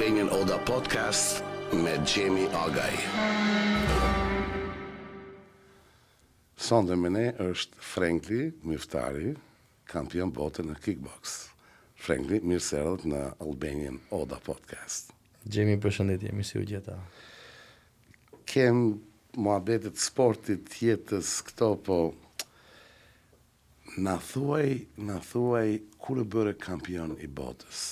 Albanian Oda Podcast me Gjemi Agaj. Sonde me ne është Frenkli Miftari, kampion bote në kickbox. Frenkli, mirë se erdhët në Albanian Oda Podcast. Gjemi, përshëndetje, mirë si u gjeta. Kem muhabetet sportit, jetës, këto, po na thuaj kur e bëre kampion i botës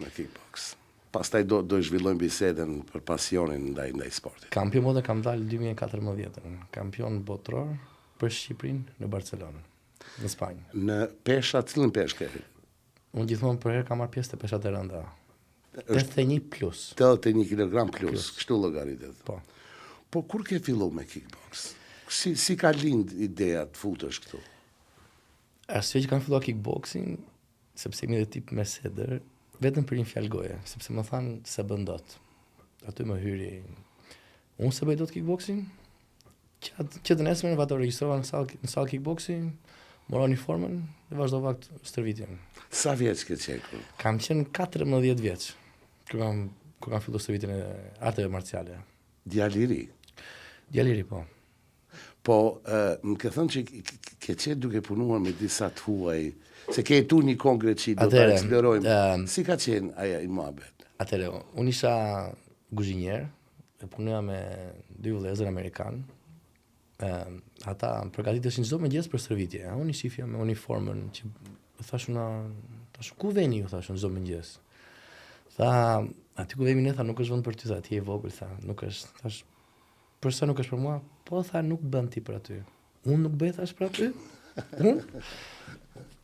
në kickbox. Pastaj do zhvillojmë bisedën për pasionin ndaj sportit. Kampion bote kam dalë 2014, kampion botror për Shqipërinë në Barcelonë, në Spanjë. Në pesha, cilën peshë ke? Unë gjithmonë për herë kam marrë pjesë të peshat e rënda. 81 plus. 81 kg plus, kështu llogaritet. Po. Po kur ke fillu me kickbox? Si ka lind ideja të futesh këtu? Arsye që kam filluar kickboxing, sepse jemi dhe tip me sedër, vetëm për një fjalë goje, sepse më thanë se bën dot. Aty më hyri. Unë se bëj dot kickboxing, që të nesër vata regjistrova në sallë kickboxing, mora uniformën dhe vazhdova këtë stërvitjen. Sa vjeç ke qenë? Kam qenë 14 vjeç, kur kam filluar stërvitjen e arteve marciale. Djalë i ri? Djalë i ri, po. Po, më ke thënë që ke qenë duke punuar me disa të huaj, se ke jetu një kohë në Greqi, do të eksplorojmë. Si ka qenë aja i muhabet? Atëre, unë isha guzhinjer, e punuja me 2 vëllezër amerikan. Ata përgatiteshin çdo mëngjes për stërvitje. Unë i shifja me uniformën që thashun ku veni ju thashun çdo mëngjes. Tha, aty ku vemi ne, tha, nuk është vend për ty, tha, ti je vogël, tha, nuk është, thash, përsa nuk është për mua? Po, tha, nuk bën ti për aty. Unë nuk bëj, thash, për aty? Unë?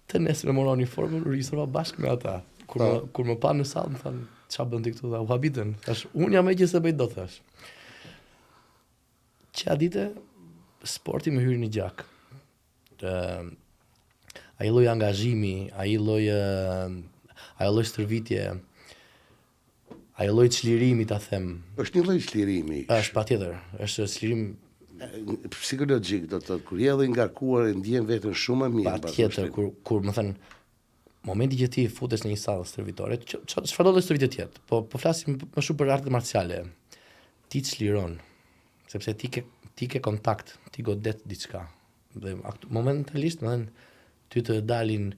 Të nesër e mora uniformën, regjistrova bashkë me ata. Kur më pa në sallë, më thanë, qa bën ti këtu, tha, u habitën. Thash, unë jam e që se bëj do, thash. Që a dite, sporti më hyri një gjak. Ai lloj angazhimi, ai lloj stërvitje, ai lloj çlirimi, ta them. Është një lloj çlirimi. Është patjetër, është çlirim psikologjik, do të thotë, kur je edhe i ngarkuar e ndjen veten shumë më mirë. Patjetër, kur më thënë, momenti që ti futesh në një sallë stërvitore, çfarë do të stërvitje tjetë, po flasim më shumë për artet marciale. Ti çliron, sepse ti ke kontakt, ti godet diçka. Dhe momentalisht, më thënë, ty të dalin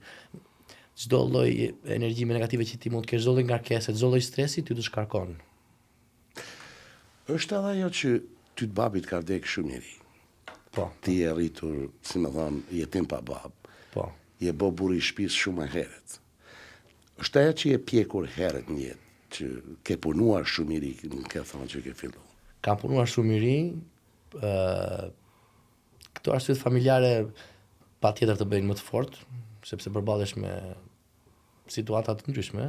çdo lloj energjime negative që ti mund të kesh, çdo lloj ngarkese, çdo lloj stresi, ty të shkarkon. Është edhe ajo që ty të babit ka vdek shumë i ri. Po. Ti je rritur, si më thonë, jetim pa bab. Po. Je bo burri i shtëpisë shumë herët. Është ajo që je pjekur herët në jetë, që ke punuar shumë i ri, nuk ke thonë që ke fillu. Kam punuar shumë i ri, këto arsyet familjare patjetër të bëjnë më të fortë, sepse përballesh me situata të ndryshme.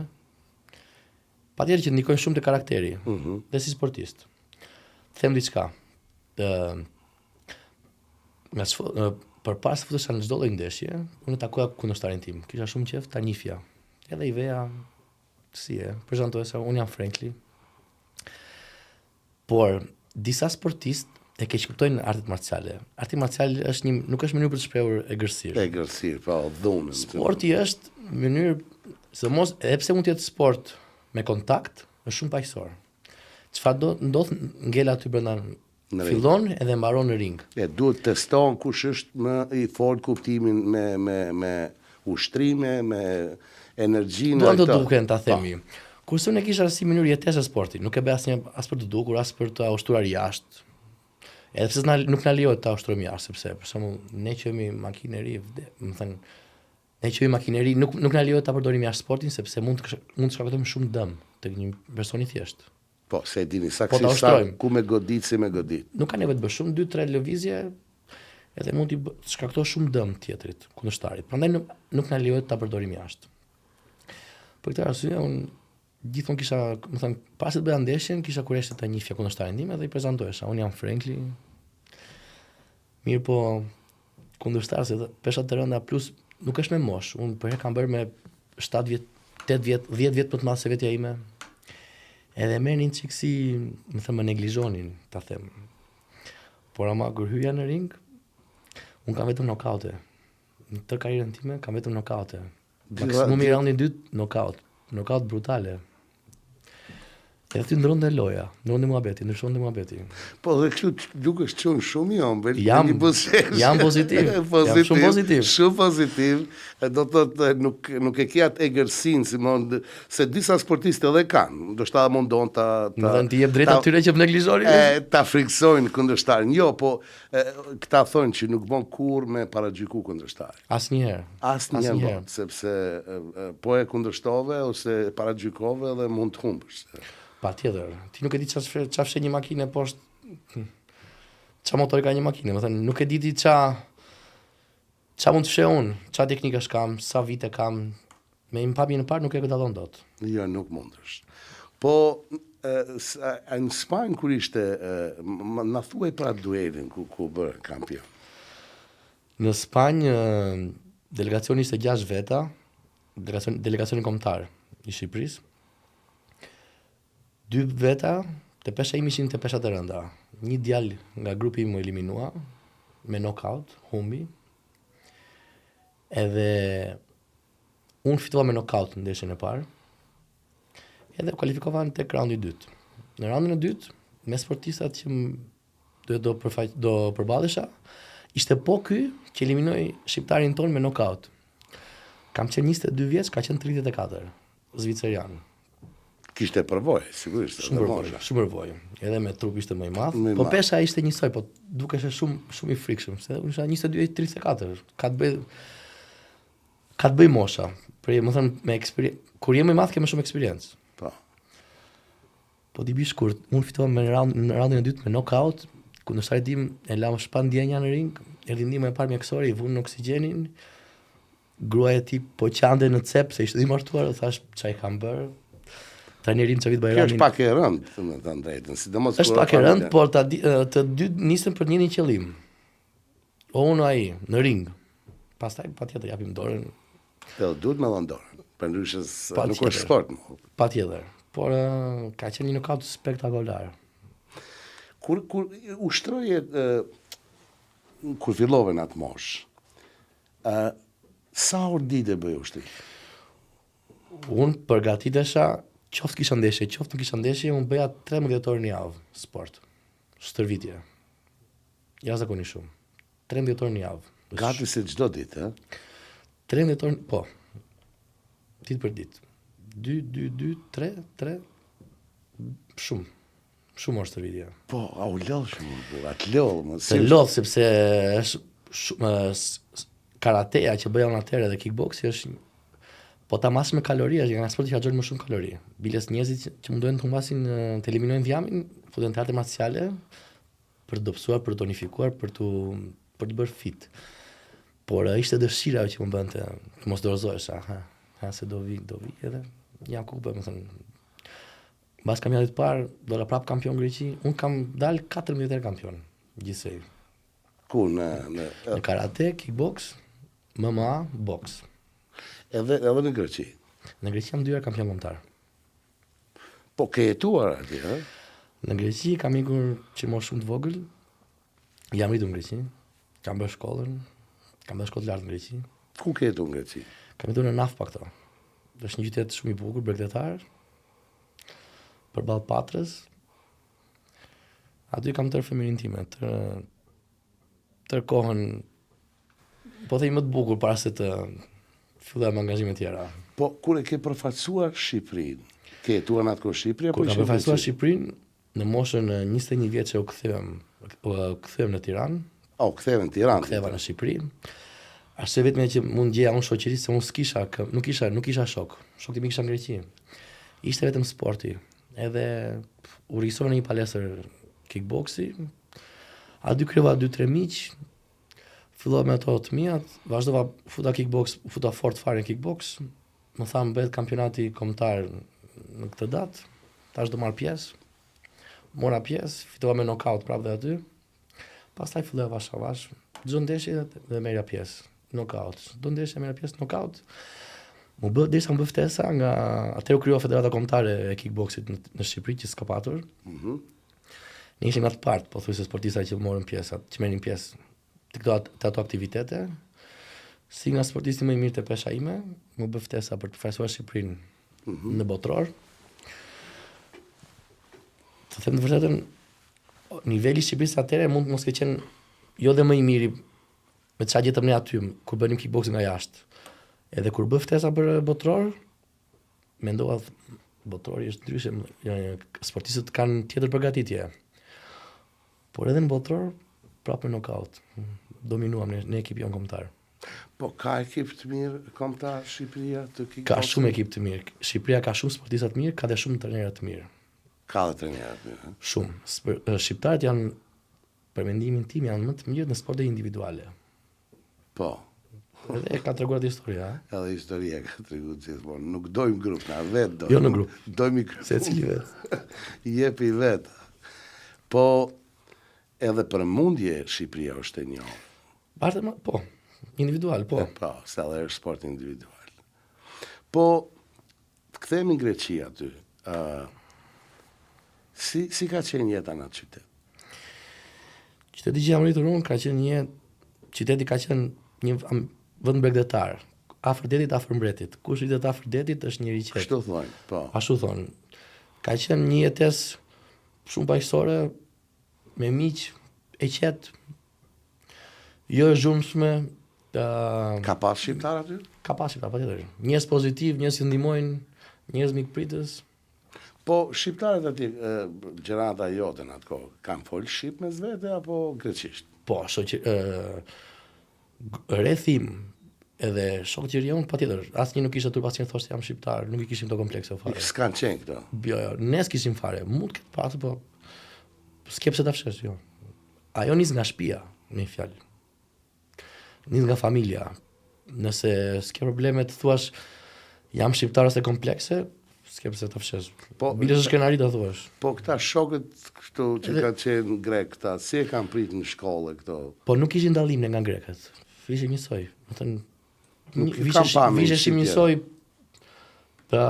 Patjetër që ndikojnë shumë te karakteri, dhe si sportist. Them diçka. Përpara se futesha në çdo lloj ndeshje, unë takoja kundërshtarin tim. Kisha shumë qejf ta njihja. Edhe i veja si e, prezantohesha, unë jam Frenkli. Por disa sportistë e keq kuptojnë artet marciale. Arti marcial është nuk është mënyrë për të shprehur egërsirë. Egërsirë, po, dhunën. Sporti është mënyrë, sidomos edhe pse mund të jetë sport me kontakt, është shumë paqësor. Çfarë do ndodh ngela aty brenda fillon edhe mbaron në ring. Duhet teston kush është më i fortë kuptimin me ushtrime, me energjinë. Duan të duken, ta themi. Kurse unë e kisha si mënyrë jetese sporti, nuk e bëj asnjë as për të dukur, as për të ushtruar jashtë. Edhe pse nuk na lejohet ta ushtrojmë jashtë, sepse për shembull ne që jemi makineri, më thënë, ne që jemi makineri nuk na lejohet ta përdorim jashtë sportin, sepse mund të shkaktojmë shumë dëm tek një person i thjeshtë. Po, se e dini saksisht ku me godit, si me godit. Nuk ka nevojë të bësh shumë, 2-3 lëvizje, edhe mund të shkaktosh shumë dëm tjetrit, kundërshtarit. Prandaj nuk na lejohet ta përdorim jashtë. Për këtë arsye, unë gjithmonë kisha, më thënë, pasi të bëja ndeshjen, kisha kurreshtë ta njihja kundërshtarin tim edhe i prezantohesha. Unë jam Frenkli. Mirë, po kundërshtar se peshat të rënda plus nuk është me moshë. Unë për herë kam bërë me 7 vjet, 8 vjet, 10 vjet më të madh se vetja ime. Edhe merrnin çik si, më thënë, më neglizhonin, ta them. Por ama kur hyja në ring, unë kam vetëm nokaute. Në të karrierën time kam vetëm nokaute. Maksimumi raundi i dytë nokaut brutale. Edhe ty ndronte loja, ndronte muhabeti, ndryshonte muhabeti. Po dhe kështu dukesh qenë shumë i ëmbël. Jam pozitiv. Jam shumë pozitiv. Shumë pozitiv. Do të thotë nuk e ke atë egërsinë se disa sportistë edhe kanë. Ndoshta mundon ta ti jep drejt atyre që neglizhorin. Ta friksojnë kundërshtarin. Jo, po këta thonë që nuk bën kurrë me paragjyku kundërshtarin. Asnjëherë, sepse po e kundërshtove ose paragjykove dhe mund të humbësh. Patjetër. Ti nuk e di çfarë fshe një makinë poshtë. Çfarë motori ka një makinë, më thënë, nuk e di ti çfarë mund të fshe unë, çfarë teknikash kam, sa vite kam. Me impapjen e parë nuk e dallon dot. Jo, nuk mundesh. Po në Spanjë kur ishte na thuaj pra duelin ku bërë kampion. Në Spanjë delegacioni ishte 6 veta, delegacioni kombëtar i Shqipërisë. 2 veta të pesha imi ishin të pesha të rënda. Një djalë nga grupi im u eliminua me knockout, humbi. Edhe unë fitova me knockout në ndeshjen e parë. Edhe kualifikova tek raundi i dytë. Në raundin e dytë, me sportistat që do përballesha, ishte po ky që eliminoi shqiptarin ton me knockout. Kam qenë 22 vjeç, ka qenë 34, zvicerian. Kishte përvojë, sigurisht. Shumë përvojë. Edhe me trup ishte më i madh. Po pesha ishte njësoj, po dukeshte shumë i frikshëm. Se unë isha 22-34. Ka të bëj mosha. Më thënë me eksperiencë. Kur je më i madh ke më shumë eksperiencë. Po. Po ti bish kur unë fitova në raundin e dytë me knockout, kundërshtarit tim e la shpan ndjenja në ring, erdhi ndihma e parë mjekësore, i vunë oksigjenin. Gruaja e tij po qante në cep se ishte i martuar, thash çai kam bër. Trajnerim Çavit Bajramin. Kjo është pak e rëndë, me të drejtën, sidomos është pak e rëndë, por të dy nisën për një qëllim. O unë ai në ring. Pastaj patjetër japim dorën. Po duhet me dhënë dorën. Përndryshe nuk është sport. Patjetër. Por ka qenë një knockout spektakolar. Kur ushtroje kur fillove në atë moshë, sa orë ditë bëj ushtrim? Unë përgatitesha, qoftë kisha ndeshje, qoftë nuk kisha ndeshje, unë bëja 13 orë në javë sport. Stërvitje. Jashtëzakonisht shumë. 13 orë në javë. Gati se çdo ditë, 13 orë, po. Ditë për ditë. 2, 3. Shumë. Shumë orë stërvitje. Po, a u lodh shumë, atë lodh, Se lodh sepse është karateja që bëja unë atëherë dhe kickboxi është po ta mas me kalori, është nga sporti që harxhon më shumë kalori. Biles njerëzit që mundohen të humbasin, të eliminojnë dhjamin, futen te artet marciale për të dobësuar, për të tonifikuar, për të bërë fit. Por ishte dëshira që më bënte të mos dorëzohesha, se do vi edhe jam ku bëj, më thënë. Mbas kampionatit të parë, dola prap kampion Greqi, unë kam dalë 14 herë kampion gjithsej. Ku në karate, kickbox, MMA, box. Edhe në Greqi. Në Greqi jam 2 herë kampion kombëtar. Po ke jetuar atje, ha? Në Greqi kam ikur që më shumë të vogël. Jam rritur në Greqi. Kam bërë shkollën. Kam bërë shkollë lartë në Greqi. Ku ke jetuar në Greqi? Kam jetuar në Nafpa këto. Është një qytet shumë i bukur, bregdetar. Përballë Patrës. Aty kam tërë fëmijën time, tërë kohën, po thej më të bukur para se të filloj me angazhime tjera. Po kur e ke përfaqësuar Shqipërinë, ke jetuar në atë kohë Shqipëri apo kur kam përfaqësuar Shqipërinë në moshën 21 vjeç u kthem në Tiranë. U ktheve në Tiranë. Ktheva në Shqipëri. Ashtu vetëm që mund gjeja unë shoqëri se unë nuk kisha shok. Shokët im kisha në Greqi. Ishte vetëm sporti. Edhe u rigjisova në një palestër kickboxi. Aty kryeva 2-3 miq. Fillova me ato të mijat, vazhdova futa kickbox, futa fort fare në kickbox. Më thanë bëhet kampionati kombëtar në këtë datë. Tash do marr pjesë. Mora pjesë, fitova me knockout prapë dhe aty. Pastaj fillova vash avash. Çdo ndeshje dhe merja pjesë. Knockout. Çdo ndeshje merja pjesë knockout. Më bë derisa më bë ftesa nga atëherë u krijua Federata Kombëtare e Kickboxit në Shqipëri që s'ka patur. Ne ishim atë part, po thuajse sportista që morën pjesë, që merrin pjesë të ato aktivitete. Si nga sportisti më i mirë të pesha ime, më bë ftesa për të përfaqësuar Shqipërinë në botror. Të them të vërtetën, niveli i Shqipërisë atëherë mund mos ke qenë jo dhe më i miri me çfarë gjetëm ne aty kur bënim kickboxing nga jashtë. Edhe kur bë ftesa për botror, mendova botrori është ndryshe, sportistët kanë tjetër përgatitje. Por edhe në botror prapë knockout. Dominuam në ekip jon kombëtar. Po ka ekip të mirë kombëtar Shqipëria të kickboxing? Ka shumë ekip të mirë. Shqipëria ka shumë sportistë të mirë, ka dhe shumë trajnerë të mirë. Ka dhe trajnerë të mirë. Shumë. Shqiptarët janë, për mendimin tim, janë më të mirë në sporte individuale. Po. Edhe ka treguar historia, ha? Edhe historia ka treguar gjithmonë. Nuk dojmë grup, na vetë dojmë. Jo në grup. Dojmë i grup. Secili vetë. Jepi vetë. Po, edhe për mundje Shqipëria është e njohur. Po, individual, po. Po, se edhe është sport individual. Po, të kthehemi në Greqi aty. Si ka qenë jeta në atë qytet? Qyteti që jam rritur unë ka qenë qyteti ka qenë një vend bregdetar, afër detit, afër mbretit. Kush rritet afër detit është njëri qetë. Kështu thonë, po. Ashtu thonë. Ka qenë një jetesë shumë paqësore, me miq, e qetë, jo e zhurmshme. Ka pas shqiptar aty? Ka pas shqiptar, patjetër. Njerëz pozitiv, njerëz që ndihmojnë, njerëz mikpritës. Po, shqiptarët aty, gjenerata jote në atë kohë, kanë folë shqip mes vete apo greqisht? Po, rrethim edhe shokët që rjonë, patjetër, asnjë nuk ishte turpas që thoshte jam shqiptar, nuk i kishim to komplekse fare. S'kan qenë këto? Jo, ne s'kishim fare, mund të ketë pasur, po s'ke pse ta fshesh, jo. Ajo nis nga shtëpia, me fjalë. Nis nga familja. Nëse s'ke probleme të thuash jam shqiptar ose komplekse, s'ke pse ta fshesh. Po, bilesh skenari ta thuash. Po këta shokët këtu që kanë qenë grek, këta si e kanë prit në shkollë këto? Po nuk ishin dallim nga grekët. Ishim njësoj. Do të thënë visheshim njësoj. Pra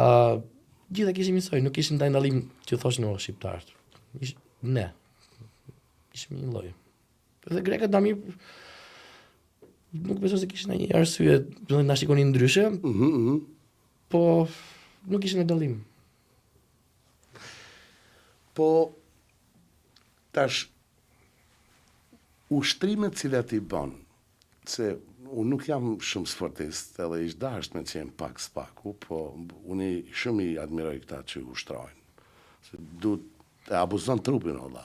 gjithë kishim njësoj, nuk kishim ndaj dallim që thoshin o shqiptarët. Ne. Ishim një lloj. Edhe grekët na mirë nuk besoj se kishin ndonjë arsye, do të na shikonin ndryshe. Po nuk ishin në dallim. Po tash ushtrimet cilat i bën, se unë nuk jam shumë sportist, edhe ish dasht me qenë pak spaku, po unë shumë i admiroj këta që ushtrojnë. Se e abuzon trupin olla.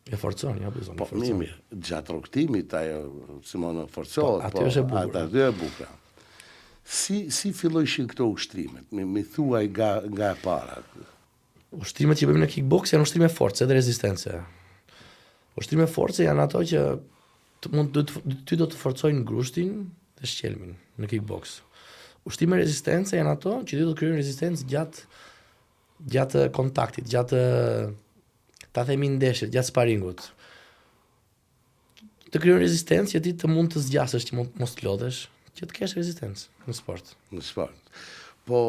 E forcon, ja abuzon. Po mirë, gjatë rrugtimit ajo si më në forcohet, aty është e bukur. Aty e bukur. Si fillojshin këto ushtrimet? Mi thuaj nga e para. Ushtrimet që bëjmë në kickbox janë ushtrime force dhe rezistence. Ushtrime force janë ato që ty do të forcojnë grushtin dhe shqelmin në kickbox. Ushtrime rezistence janë ato që ty do të krijojnë rezistencë gjatë kontaktit, gjatë ta themi ndeshjet, gjatë sparingut. Të krijojnë rezistencë që ti të mund të zgjasësh, që mos të lodhesh, që të kesh rezistencë në sport. Në sport. Po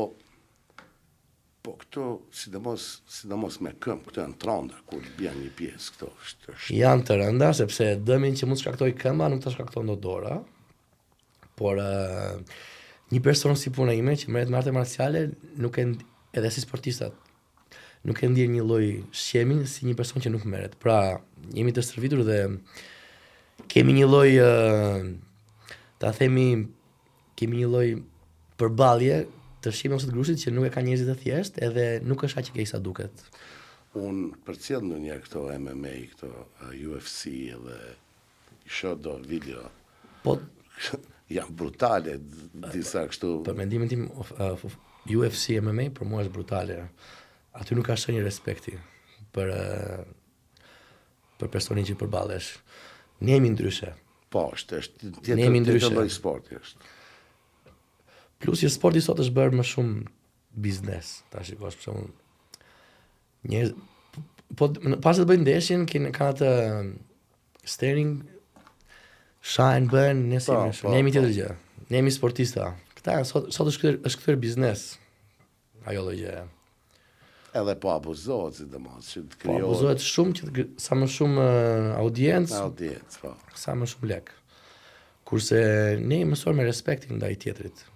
këto, sidomos me këmbë, këto janë tronda, kur bjen një pjesë, këto është... Janë të rënda, sepse dëmin që mund të shkaktoj këmba, nuk të shkakton do dora. Por një person si puna ime, që merret me arte marciale, edhe si sportistat, nuk e ndjen një lloj shqemin si një person që nuk merret. Pra, jemi të stërvitur dhe kemi një lloj kemi një lloj përballje të shqimit ose të grushtit që nuk e ka njerëzit të thjesht, edhe nuk është aq e keq sa duket. Unë përcjell ndonjëherë këto MMA, këto UFC edhe i shoh do video. Po janë brutale disa kështu. Për mendimin tim UFC MMA për mua është brutale. Aty nuk ka shenjë respekti për personin që përballesh. Ne jemi ndryshe. Po, është tjetër lloj sporti është. Plus që sporti sot është bërë më shumë biznes. Ta shikosh për shembull. Njerëz pas të bëjnë ndeshjen, kanë atë staring shine bën, ne jemi tjetër gjë. Ne jemi sportista. Këta sot është kthyer biznes. Ajo lloj gjë. Edhe po abuzohet sidomos që të krijohet. Po abuzohet shumë që sa më shumë audiencë, po. Sa më shumë lek. Kurse ne mësojmë me respektin ndaj tjetrit.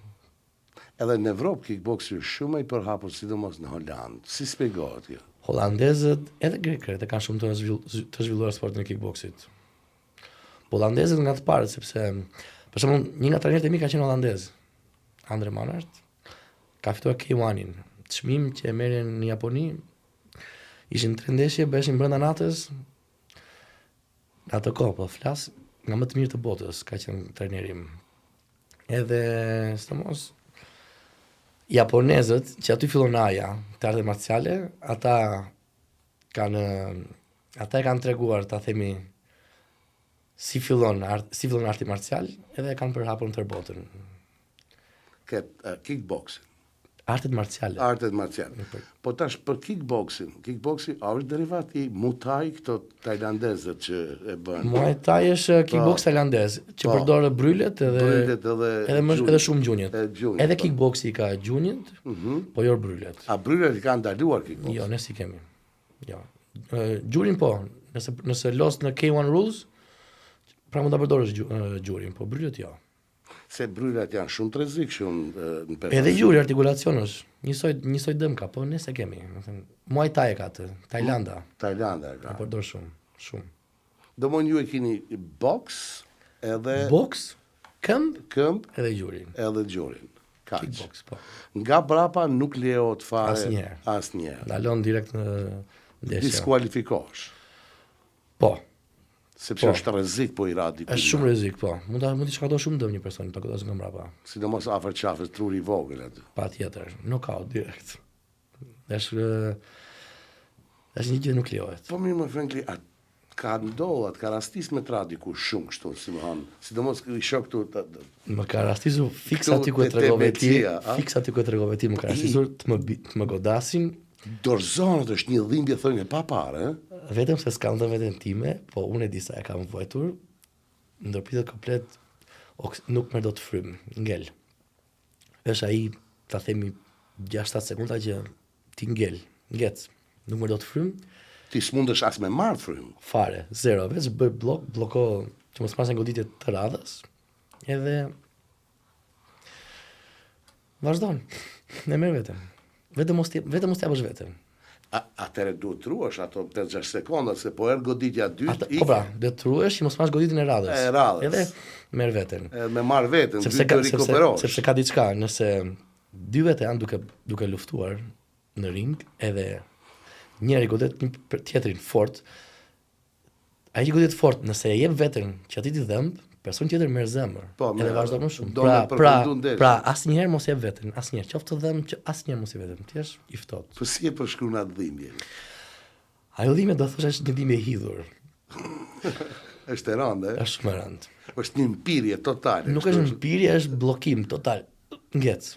Edhe në Evropë kickboksi është shumë i përhapur, sidomos në Holandë. Si shpjegohet kjo? Holandezët edhe grekët e kanë shumë të zhvilluar sportin e kickboksit. Holandezët nga të parët, sepse për shembull një nga trajnerët e mi ka qenë holandez, Andre Manhart, ka fituar K1-in. Çmim që e merren në Japoni, ishin 3 ndeshje, bëheshin brenda natës. Në atë kohë, po flas nga më të mirë të botës, ka qenë trajneri im. Edhe sidomos japonezët, që aty fillon aja, të arteve marciale, ata e kanë treguar, ta themi, si fillon arti marcial, edhe e kanë përhapur në tërë botën. Kickboxing. Artet marciale. Artet marciale. Po tash për kickboxing a është derivat i Muay Thai, këto tajlandezët që e bën? Muay Thai është kickbox tajlandez, që përdorë brylet edhe shumë gjunjët. Edhe kickboxi ka gjunjët, po jo brylet. A brylet i kanë ndaluar kickboxing? Jo, ne si kemi. Jo. Gjurin po, nëse los në K1 rules, pra mund ta përdorësh gjurin, po brylet jo. Se brylet janë shumë të rrezikshëm në perfekcion. Edhe gjuri artikulacionësh, njësoj dëm ka, po ne se kemi. Muay Thai ka atë, Tajlanda. Tajlanda ka. E përdor shumë. Domthonjë ju e keni boks edhe boks, këmb edhe gjurin. Edhe gjurin. Kaq. Kickbox, po. Nga brapa nuk lejohet fare asnjëherë. Dalon direkt në ndeshje. Diskualifikosh. Po. Sepse është rrezik po i ra diku. Është shumë rrezik, po. Mund të shkatoj shumë dëm një person ta godas nga mbrapa. Sidomos afër qafës, truri i vogël aty. Patjetër, knockout direkt. Është një gjë nuk lejohet. Po mirë më frankly, ka ndodhat, ka rastis me tra diku shumë kështu, si më hanë. Sidomos i shoh këtu më ka rastisur fiks aty ku e tregove ti. Fiks aty ku e tregove ti më ka rastisur të më godasin. Dorzonet është një dhimbje thënë pa parë, Vetëm se s'kam dhe veten time, po unë e di sa e kam vuajtur, ndërpritet komplet, nuk merr dot frym, ngel. Është ai, ta themi 6-7 sekonda që ti ngec, nuk merr dot frym. Ti s'mundesh as me marr frym. Fare, zero, veç bëj bloko që mos pasen goditje të radhës, edhe vazhdon, ne merr veten. Vetëm mos t'japësh veten. Atëre duhet truash ato 5-6 sekonda, se po goditja dytë... Po pra, duhet truash që mos mash goditjen e radhës. Edhe merr veten. Me marr veten, duhet të rikuperosh. Sepse ka diçka, nëse dy vete janë duke luftuar në ring, edhe njëri godet një tjetrin fort, ai që godet fort, nëse e jep veten që aty ti dhëmb, person tjetër merr zemër. Edhe vazhdon më shumë. Pra, asnjëherë mos jep veten, asnjëherë. Qoftë dhëm që asnjëherë mos jep veten. Ti je i ftohtë. Po si e përshkruan atë dhimbje? Ajo dhimbje do thosh është një dhimbje e hidhur. Është e rëndë, Është shumë e rëndë. Është një mpirje totale. Nuk është mpirje, është bllokim total. Ngec.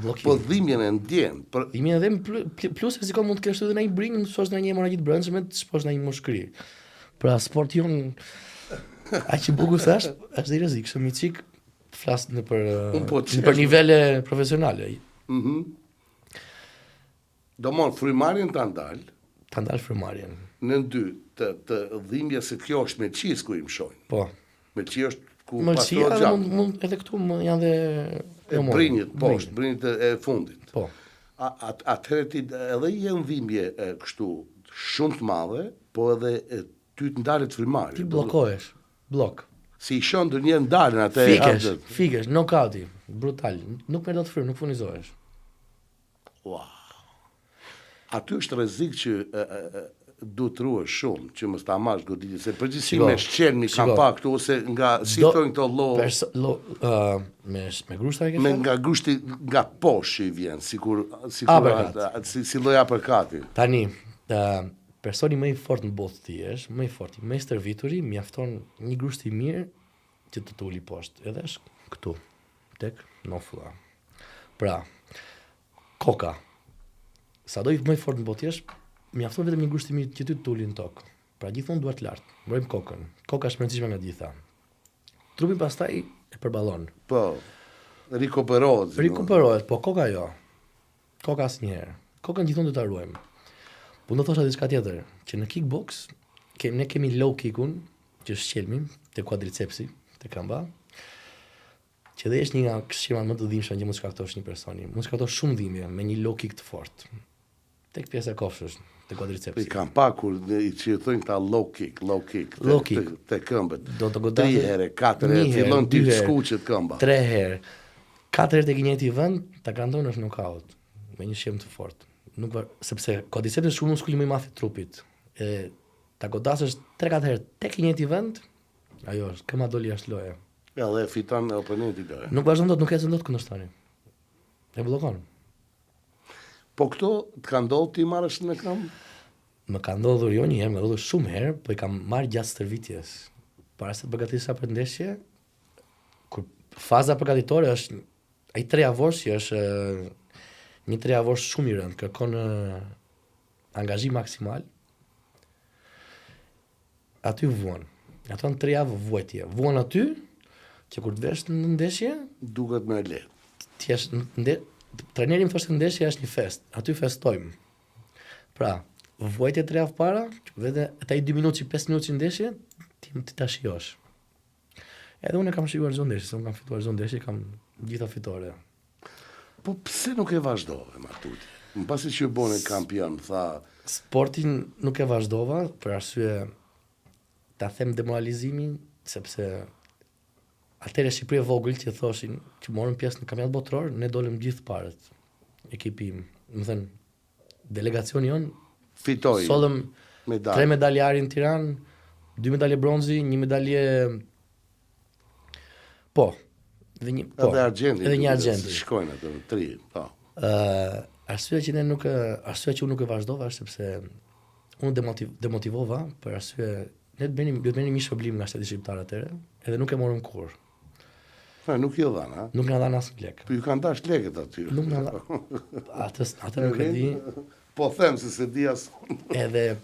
Bllokim. Po dhimbjen e ndjen. Dhimbjen edhe plus rrezikon mund të kesh edhe një bring, të shosh në një hemoragji të brendshme, të shposh në një mushkëri. Pra sporti jon aq i bukur thash, është i rrezikshëm i çik flas për nivele profesionale. Domon frymarrjen ta ndal frymarrjen. Në dy të dhimbja se kjo është me qis ku i mshojnë. Po. Me qi është ku pastrohet gjatë. Mund edhe këtu janë dhe brinjët poshtë, brinjët e fundit. Po. Atëherë ti edhe janë dhimbje kështu shumë të madhe, po edhe ty të ndalet frymarrja. Ti bllokohesh. Blok. Si i shon ndonjëherë ndalen atë. Fikesh, knockouti, brutal. Nuk merr dot frym, nuk furnizohesh. Wow. Aty është rrezik që duhet ruash shumë, që mos ta marrësh goditje, se përgjithësi me shqelmi kam pa këtu ose nga si thonë këto me grushta e ke. Me nga grushti nga poshtë i vjen, sikur si lloj uppercuti. Tani, personi më i fortë në botë ti është, më i fortë, më i stërvituri, mjafton një grusht i mirë që të uli poshtë. Edhe është këtu, tek nofula. Pra, koka. Sado i më i fortë në botë është, mjafton vetëm një grusht i mirë që ty të uli në tokë. Pra gjithmonë duart lart. Mbrojmë kokën. Koka është rëndësishme nga gjitha. Trupi pastaj e përballon. Po. Rikuperohet, po koka jo. Koka asnjëherë. Kokën gjithmonë do ta ruajmë. Po do thosha diçka tjetër, që në kickbox ne kemi low kickun, që është qelmi, te quadricepsi, te kamba. që dhe është një nga këshimat më të dhimbshme që mund të shkaktosh një personi. Mund të shkaktosh shumë dhimbje me një low kick të fortë. Tek pjesa e kofshës, te Po i quadricepsi. kam pa kur i që thonë këta low kick, Low kick. te këmbët. Do të 3 godaset herë, 4 një herë, herë, fillon dy ti të herë, skuqet këmba. 3 herë, 4 herë tek i njëjti vend, ta garanton është knockout me një shëm të fortë. Sepse quadricepsi është shumë muskuli më i madh i trupit. E ta godasësh 3-4 herë tek i njëjti vend, ajo është këma doli jashtë loje. Ja, dhe fiton oponenti lojë. Nuk vazhdon dot, nuk ecën dot kundërshtari. E bllokon. Po këto të ka ndodhur ti marrësh në këmbë? Më ka ndodhur jo një herë, më ka ndodhur shumë herë, po i kam marrë gjatë stërvitjes. Para se të përgatitesha për ndeshje, kur faza përgatitore është ai 3 javor që është një 3 javor shumë i rëndë, kërkon angazhim maksimal. Aty vuan. Ato në 3 javë vuajtje. Vuan aty që kur të vesh në ndeshje, Duket më lehtë. ti trajneri më thoshte ndeshja është një fest. Aty festojmë. Pra, vuajtje 3 javë para, vetë ata i 2 minutë, 5 minutë ndeshje, ti ta shijosh. Edhe unë kam shijuar çdo ndeshje, se unë kam fituar çdo ndeshje, kam gjitha fitore. Po pse nuk e vazhdove Martuti? Mbasi që bone kampion, tha, Sportin nuk e vazhdova për arsye ta them demoralizimin, sepse atëherë Shqipëria e vogël që thoshin që morën pjesë në kampionat botror, ne dolëm gjithë parët. Ekipi im, më thënë, delegacioni jon fitoi sollëm 3 medalje. medalje ari në Tiranë, 2 medalje bronzi, 1 medalje po, Edhe argjenti. edhe një argjenti. Shkojnë ato 3, po. Arsyeja që arsyeja që unë nuk e vazhdova është sepse unë demotivova për arsye ne duhet bënim një shpërblim nga shteti shqiptar atëherë, edhe nuk e morëm kurrë. Nuk i dhan, ha? Nuk na dhan asnjë lek. Po ju kanë dash lekët aty. Nuk na dhan. Atë nuk e di. Po them se di as. Edhe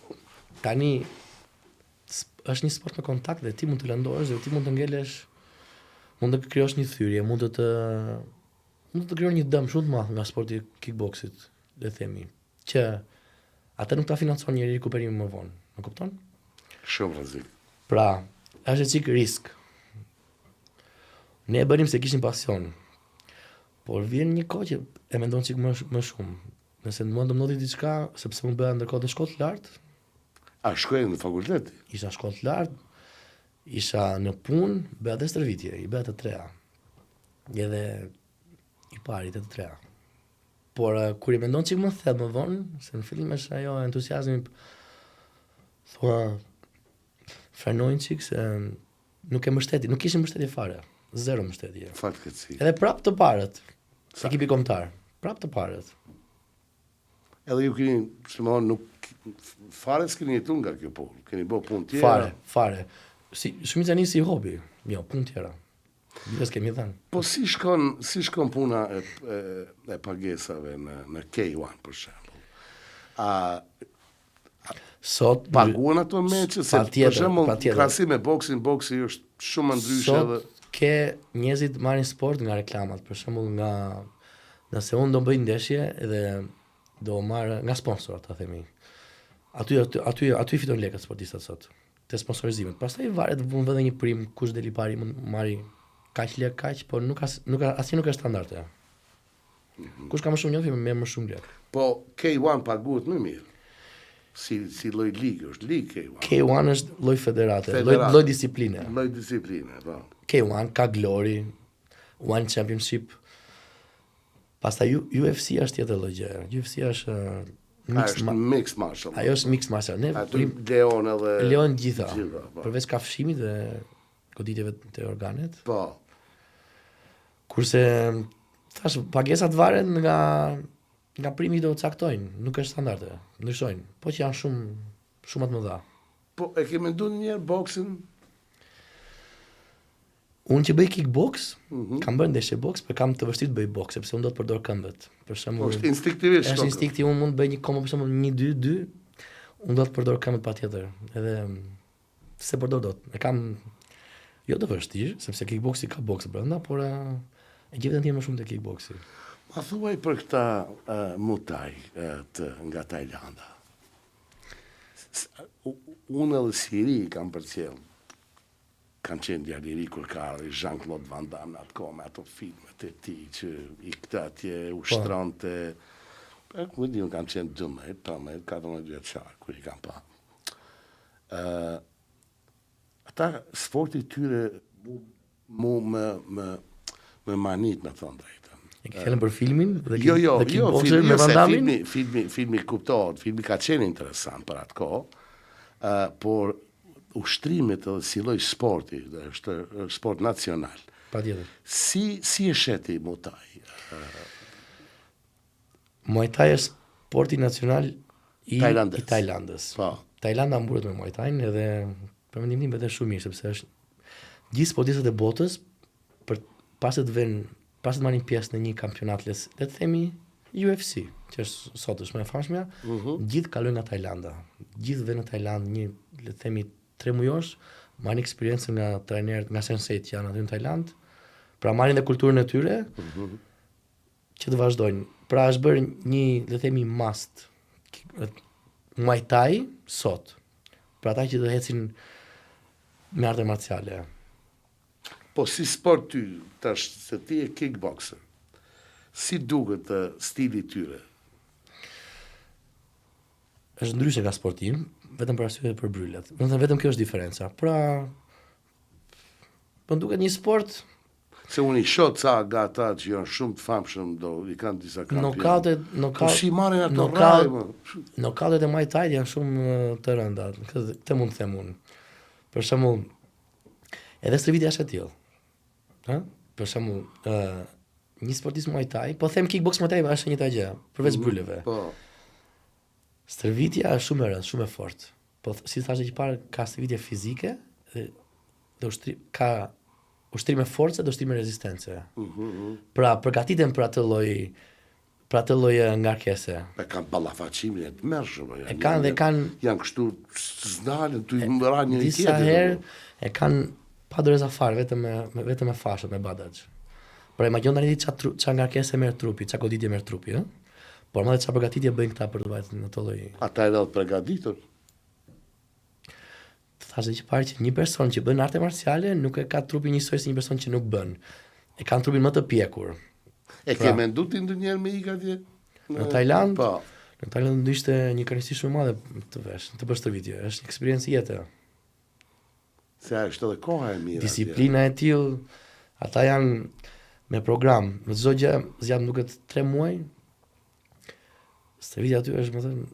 tani është një sport me kontakt dhe ti mund të lëndohesh dhe ti mund të ngelesh, mund të krijosh një thyrje, mund të krijosh një dëm shumë të madh nga sporti kickboxit, le të themi, që atë nuk ta financon njëri rikuperimin më vonë. Më kupton? Shumë rrezik. Pra, është çik risk. Ne e bënim se kishim pasion. Por vjen një kohë që e mendon çik më shumë. Nëse mund të ndodhi diçka, sepse unë bëja ndërkohë të shkollë të lartë, A shkojnë në fakultet? isha shkollë të lartë, isha në punë, bëja dhe stërvitje, i bëja të 3-a. Edhe i pari të 3-a. Por kur i mendon çik më thellë më vonë, se në fillim është ajo entuziazmi, thua frenojnë çik se nuk kishim mbështetje fare. Zero mbështetje. Fatkeqësi. Edhe prap të parët. Ekipi kombëtar. Prap të parët. Edhe ju keni, nuk fare s'keni jetu nga kjo punë. Keni bë punë tjera. Fare. Shumica nisi si hobi. Jo, punë tjera. Gjithës kemi dhënë. Po si shkon puna e pagesave në K1 për shembull? Sot Paguan ato meqe? Se për shembull, krahasim me boksi është shumë më ndryshe edhe. Sot ke njerëzit marrin sport nga reklamat, për shembull nëse unë do bëj ndeshje edhe do marr nga sponsorat, ta themi. Aty fiton lekët sportistat sot. Te sponsorizimet. Pastaj varet vënë edhe një prim, kush deli pari mund marri kaq lek kaq, por asnjë nuk është standarde. Kush ka më shumë njohje me më shumë lek. Po K1 paguhet më mirë. Si lloj ligë, është ligë K1. K1 është lloj federate, lloj disipline. Lloj disipline, po. K1 ka Glory, One Championship. Pastaj UFC është tjetër lloj gjë. UFC është mixed martial. Ajo është mixed martial. Ne aty lejon edhe lejon gjitha. Po. Përveç kafshimit dhe goditjeve të organet. Po. Kurse thash pagesat varen nga primi do të caktojnë, nuk është standarde, ndryshojnë, po që janë shumë të mëdha. Po e ke menduar një herë boksin? Unë që bëj kickbox, kam bërë ndeshje boks, por kam të vështirë të bëj boks, sepse unë do të përdor këmbët. Për shembull, është instinktivisht. Është instinkti, unë mund të bëj një kombo për shembull 1-2-2, unë do të përdor këmbët patjetër. Edhe se përdor dot. E kam jo të vështirë, sepse kickboxi ka boks brenda, por e gjithë ndjen më shumë te kickboxi. Ma thuaj për këta Muay nga Tajlanda. Unë edhe Siri kam përcjell. kanë qenë djaliri kur ka ardhi Jean-Claude Van Damme atë kohë me ato filmet e tij që i këtë atje ushtronte. Ku diun kanë qenë 12, 13, 14 vjeçar kur i kanë pa. Ata sporti tyre më manit me thonë drejtën. E ke fjalën për filmin dhe Jo, kickboxer me Van Damme? filmi kuptohet, filmi ka qenë interesant për atë kohë, por ushtrimet edhe si lloj sporti, dhe është sport nacional. Patjetër. Si e sheti Muay Thai? Muay Thai është sporti nacional i Tajlandës. Po. Tajlanda mburet me Muay Thai edhe për mendimin tim vetë shumë mirë sepse është gjithë sportistët e botës pas të marrin pjesë në një kampionat le të themi UFC, që është sot është më e famshme, gjithë kalojnë nga Tajlanda. Gjithë vënë në Tajlandë një le të themi 3 mujosh, marrin eksperiencë nga trajnerët, nga senseit që janë aty në Tajlandë, pra marrin dhe kulturën e tyre që të vazhdojnë. Pra është bërë një le të themi must Muay Thai sot. Për ata që do ecin me arte marciale. Po si sport ty, tash se ti e kickboxer, si duket stili tyre? Është ndryshe nga sportim, vetëm për arsye për bryllet. Do të thënë vetëm kjo është diferenca. Pra po duket një sport. Se unë i shoh ca nga ata që janë shumë të famshëm, i kanë disa kampion. Po si marrin ato rrajë? Nokautet e Muay Thai janë shumë të rënda. Këtë mund të them unë. Për shembull, edhe stërvitja është e tillë. Ha? Për shembull, një sportist Muay Thai, po them kickbox Muay Thai është një gjë, përveç brylleve. Po. Stërvitja është shumë e rëndë, shumë e fortë. Po si thashë që parë ka stërvitje fizike dhe ka ushtrime force dhe ushtrime rezistence. Pra përgatiten për atë lloj ngarkese. E kanë ballafaqime të mërshëm. Janë kështu zdalën tu i mbëra një tjetër. Disa herë e kanë pa doreza fare vetëm me fashët, me badaxh. Pra imagjino tani ç'a ngarkese merr trupi, ç'a goditje merr trupi, ë? Por madje ç'a përgatitje bëjnë këta për të vajtur në atë lloj. Ata edhe të përgatitur. Thashë që parë që një person që bën arte marciale nuk e ka trupin njësoj si një person që nuk bën. E kanë trupin më të pjekur. E ke menduar ti ndonjëherë me ikë atje? Në Tajland? Po. Në Tajland ishte një kënaqësi shumë e madhe të vesh, të bësh stërvitje. Është një eksperiencë jete. Se është edhe koha e mirë. Disiplina e tillë, ata janë me program. Në çdo gjë zgjat duket 3 muaj. Stërvitja aty është, më thënë,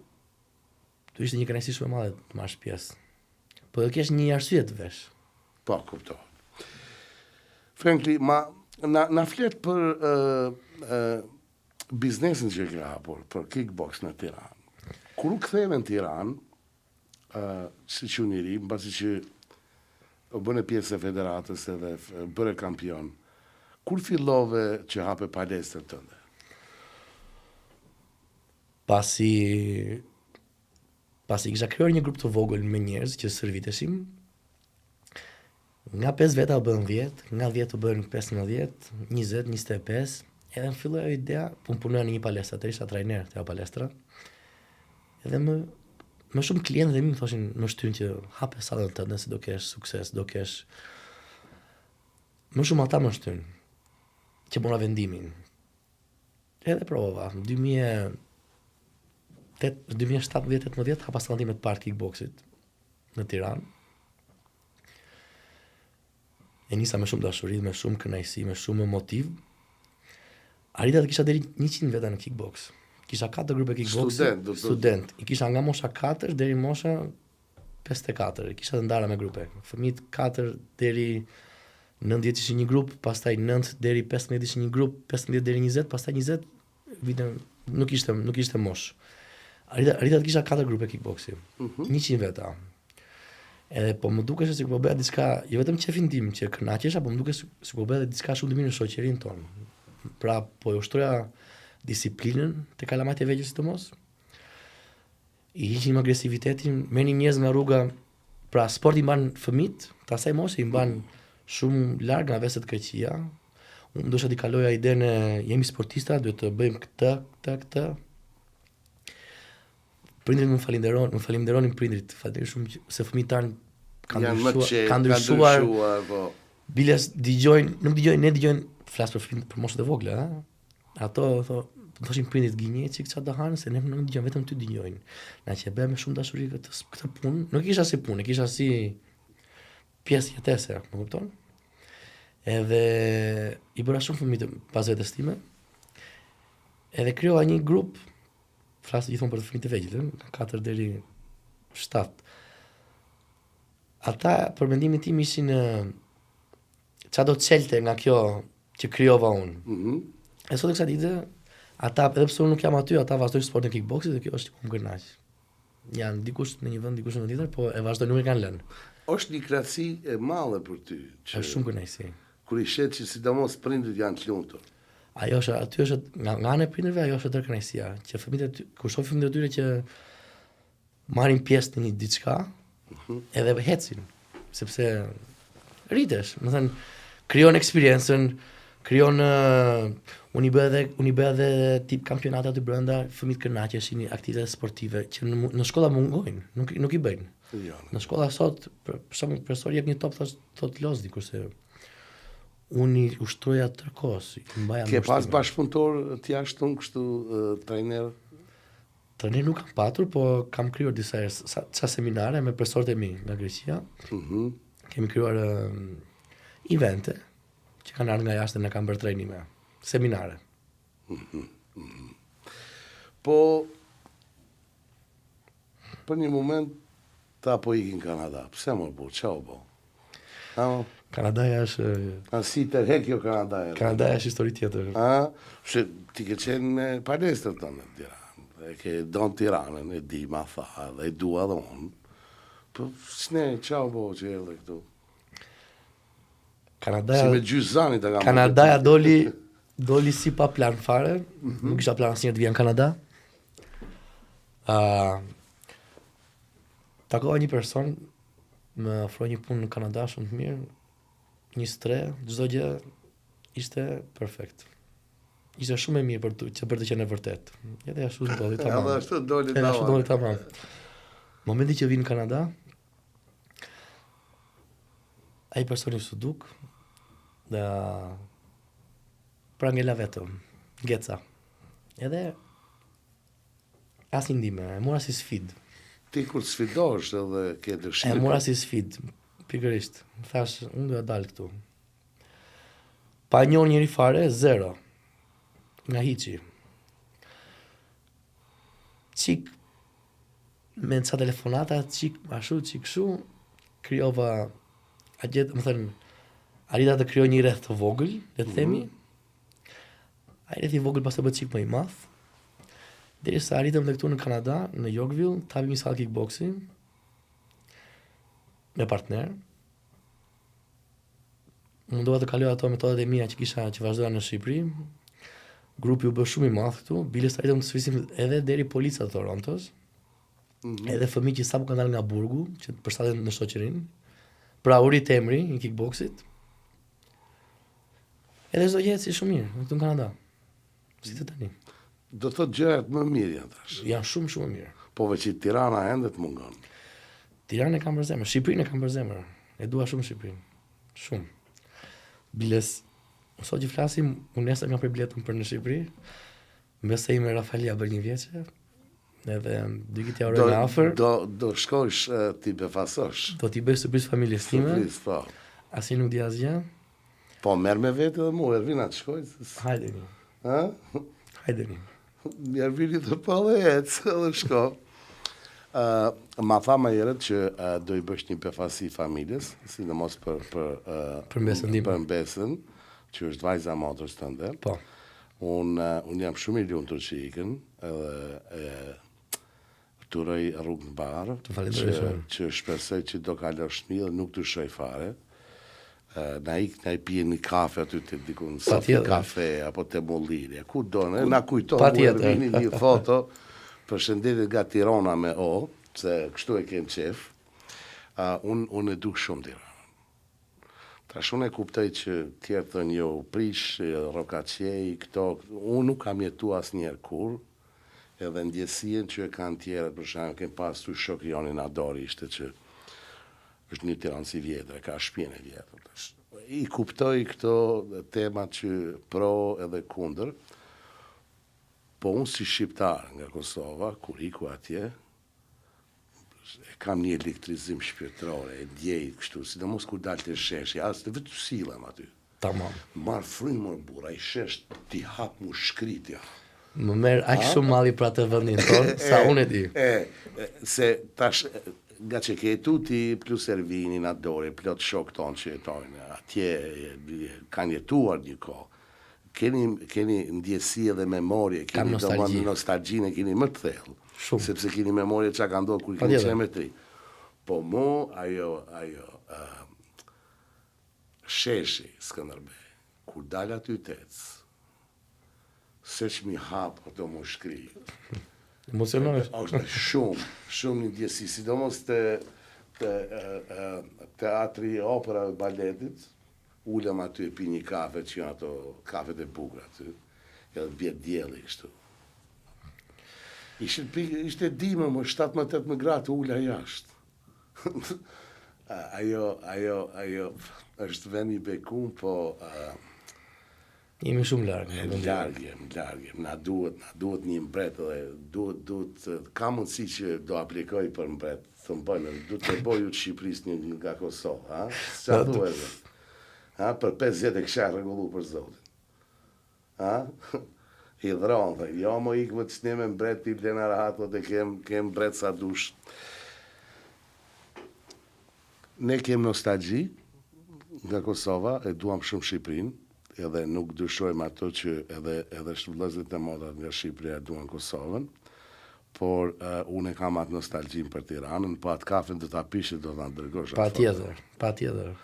tu ishte një kënaqësi shumë e madhe të marrësh pjesë. Po dhe kesh një arsye të vesh. Po, kuptohet. Frankly, na flet për biznesin që ke hapur, për kickbox në Tiranë. Kur u ktheve në Tiranë, si quniri, mbasi që u bëne pjesë e federatës edhe bëre kampion, kur fillove që hape palestër tënde? Pasi kisha krijuar një grup të vogël me njerëz që stërviteshim, nga 5 veta u bën 10, nga 10 u bën 15, 20, 25, edhe më filloi ideja, unë punoja në një palestër, isha trajner të palestra. Edhe më shumë klientë dhe mi më thoshin më shtyn që hape sallën tënde se do kesh sukses, do kesh. Më shumë ata më shtyn që mora vendimin. Edhe provova, 2017-18 hapa sallën time të parë kickboxit në Tiranë. E nisa me shumë dashuri, me shumë kënaqësi, me shumë motiv. Arrita të kisha deri 100 veta në kickbox. Kisha 4 grupe kickbox. Student. I kisha nga mosha 4 deri mosha 54. Kisha të ndara me grupe. Fëmijët 4 deri 9 ishin një grup, pastaj 9 deri 15 ishin një grup, 15 deri 20, pastaj 20 vitën nuk ishte mosh. Arrita të kisha 4 grupe kickboxi. 100 veta. Edhe po më dukesh se po bëja diçka, jo vetëm qefin tim që kënaqesha, po më dukesh se po bëja diçka shumë të mirë në shoqërinë tonë. Pra po e ushtroja disiplinën te kalamat e vegjël sidomos. I hiqim agresivitetin, merrnin njerëz nga rruga, pra sporti mban fëmijët, të asaj moshe i mban shumë larg nga veset keqia. Unë ndoshta t'i kaloja idenë jemi sportista, duhet të bëjmë këtë. Prindrit më falenderonin prindrit, falenderoj shumë se fëmijët tanë Janë më të qetë, ka kanë ndryshuar. ndryshuar, po. Biles dëgjojnë, nuk dëgjojnë, ne dëgjojnë, flas për fëmijët për moshët e vogla, ha? Ato thoshin prindit gënjej çik çfarë do hanë se ne nuk dëgjojmë, vetëm ty dëgjojnë. Na që e bëjmë me shumë dashuri këtë punë, nuk kisha si punë, kisha si pjesë jetese, më kupton? Edhe i bëra shumë fëmijë pas vetes time. Edhe krijova një grup, flas gjithmonë për të fëmijët e vegjël, 4 deri 7. Ata për mendimin tim ishin çfarë do të çelte nga kjo që krijova unë. E sot e kësaj dite, ata edhe pse unë nuk jam aty, ata vazhdojnë sportin e kickboxit dhe kjo është që më kënaq. Janë dikush në një vend, dikush në tjetër, po e vazhdojnë, nuk e kanë lënë. Është një krahasim e madhe për ty. Është shumë kënaqësi. Kur i shet që sidomos prindrit janë të lumtur. Ajo është, aty është nga ana e prindërve, ajo është tërë kënaqësia, që fëmijët e ty, kur shohin fëmijët e tyre që marrin pjesë në një diçka, edhe hecin, sepse rritesh, më thënë, krijon eksperiencën, krijon unë i bëj edhe tip kampionate aty brenda, fëmijët kënaqeshin, aktivitete sportive që në shkolla mungojnë, nuk i bëjnë. Jo. Në shkolla sot, për shembull, profesori jep një top thot los dikur se unë i ushtroja tërkohës, i mbaja Ke pas bashkëpunëtor të jashtëm kështu trajner? Trajner nuk kam patur, po kam krijuar disa ca seminare me profesorët e mi nga Greqia. Kemi krijuar evente që kanë ardhur nga jashtë dhe na kanë bërë trajnime, seminare. Po për një moment ta po ikin në Kanada. Pse më bu? Çao bo? Kanadaja është si tërhek jo Kanadaja. Kanadaja është histori tjetër. Se ti ke qenë me palestër tonë në Tiranë. E ke donë Tiranën, e di ma tha, dhe e dua dhe unë. Po s'ne, çao bo që erdhe këtu. Kanadaja, si me gjyzani të kam. Kanadaja doli si pa plan fare. Nuk kisha plan asnjëherë të vija në Kanada. Takova një person, më ofroi një punë në Kanada shumë të mirë, 23, çdo gjë ishte perfekt. Ishte shumë e mirë për të qenë e vërtet. Edhe ashtu ndodhi tamam. Edhe ashtu doli tamam. Edhe ashtu doli tamam. Momenti që vi në Kanada, ai personi su duk dhe pra ngela vetëm, ngeca. Edhe asnjë ndihmë, e mora si sfidë. Ti kur sfidosh edhe ke dëshirë. E mora si sfidë, pikërisht. Thash, unë do të dal këtu. Pa njohur njëri fare, zero. Nga hiçi. Çik me ca telefonata, çik ashtu, çik kështu, krijova më thënë, arrita të krijoj një rreth të vogël, le të themi. Ai rreth i vogël pastaj bëhet çik më i madh. Derisa arritëm dhe këtu në Kanada, në Yorkville, të hapim një sallë kickboxing me partner. Mundova të kaloj ato metodat e mia që vazhdoja në Shqipëri. Grupi u bë shumë i madh këtu, biles arritëm të sfisim edhe deri polica të Torontos. Edhe fëmijë që sapo kanë dalë nga burgu, që të përshtaten në shoqërinë. Pra u rit emri i kickboxit. Edhe çdo gjë eci shumë mirë këtu në Kanada. Si të tani. Do të thotë gjërat më mirë janë tash. Janë shumë mirë. Po veçi Tirana ende të mungon. Tiranën e kam për zemër, Shqipërinë e kam për zemër. E dua shumë Shqipërinë. Shumë. Biles, sot që flasim, unë nesër kam për biletën për në Shqipëri. Mbese ime Rafaelia bërë një vjeqe. Edhe dy këtë ja uroj nga afër. Do shkojsh ti befasosh. Do t'i bëj surprizë familjes time. Surprizë, po. Asnjë nuk di asgjë. Po merr me vete edhe mua, Ervina të shkoj. Hajdeni. Hajdeni. Ervini të pallë ecë edhe shko. Ma tha më herët që do i bësh një befasi familjes, sidomos për mbesën, që është vajza motrës tënde. Po. Unë jam shumë i lumtur që ikën, edhe turoj rrugë në barë, që shpresoj që do kalosh mirë, nuk të shoj fare. Na i pije një kafe aty të dikun, safi kafe, apo të Molliri, ku do, na kujton mu Ervini një foto, për shëndetit nga Tirana me o, se kështu e kem qef, unë e du shumë Tiranën. Tash unë e kuptoj që tjerë thënë jo, prish, Rokaqej, këto, unë nuk kam jetu as njerë kur, edhe ndjesien që e kanë tjerët, për shumë, kem pas të shok Jonin Adori ishte që është një Tiranë si vjetër, ka shtëpinë e vjetër. I kuptoj këto temat që pro edhe kundër, po unë si shqiptar nga Kosova, kur iku atje, kam një elektrizim shpirtëror, e ndjej kështu, sidomos kur dalë të sheshi, as të vetë silem aty. Tamam. Marë frymë mërë bura, i shesh ti hap mu shkritja. Më merr aq shumë malli pra të vendin tonë, sa unë e di. Se tash, nga që ke tuti plus Ervinin, Adori, plot shok tonë që jetojnë, atje kanë jetuar një kohë. Keni ndjesi edhe memorie, keni nostalgjinë, keni më të thellë. Shumë. Sepse keni memorie që ka ndodhur kur keni qenë me tri. Po mu, ajo, sheshi Skënderbej, kur dal aty tec, se që mi hapë ato mu shkri. Emocionohesh. Është shumë një ndjesi, sidomos të teatri opera dhe baletit, ulem aty e pi një kafe që janë ato kafet e bukura aty, edhe bjet dielli kështu. Ishte dimër, më 17-18 gradë ula jashtë. Ajo është vend i bekun, po Jemi shumë largë. Largë. Na duhet një mbret edhe duhet ka mundësi që do aplikoj për mbret, të më bëjnë, duhet të boju të Shqipërisë një nga Kosovë, ha? Qa duhet edhe? Ha? Për 50 e kësha rregullu për zotin. Ha? I dhronë, dhe, jo mo ikë më të shne me mbret t'i blena rahat, dhe kem mbret sa dush. Ne kem nostalgji nga Kosova, e duam shumë Shqipërinë, edhe nuk dyshojmë ato që edhe shvëllëzit e modat nga Shqipëria duan Kosovën, por unë e kam atë nostalgjin për Tiranën, po atë kafen të ta pishit do të ndërgosh. Pa tjetër.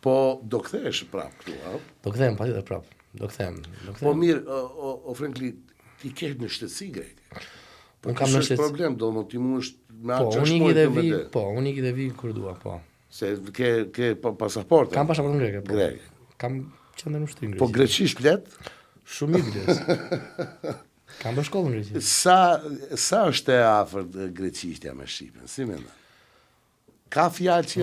Po do kthesh prap këtu, a? Do kthehem pa tjetër prap. Do kthehem. Po mirë, o Frankli, ti ke në shtetësi greke. Po unë kam në shtetësi. Problem, do më ti mundesh me atë unë çashmoj të më. Unë iki dhe vi kur dua, po. Se ke pasaportë. Kam pasaportën greke, po. Greke. Kam qenë në ushtrim greqisht. Po greqisht flet? Shumë i biles. Kam bërë shkollën greqisht. Sa është e afërt greqishtja me shqipen? Si mendon? Ka fjalë që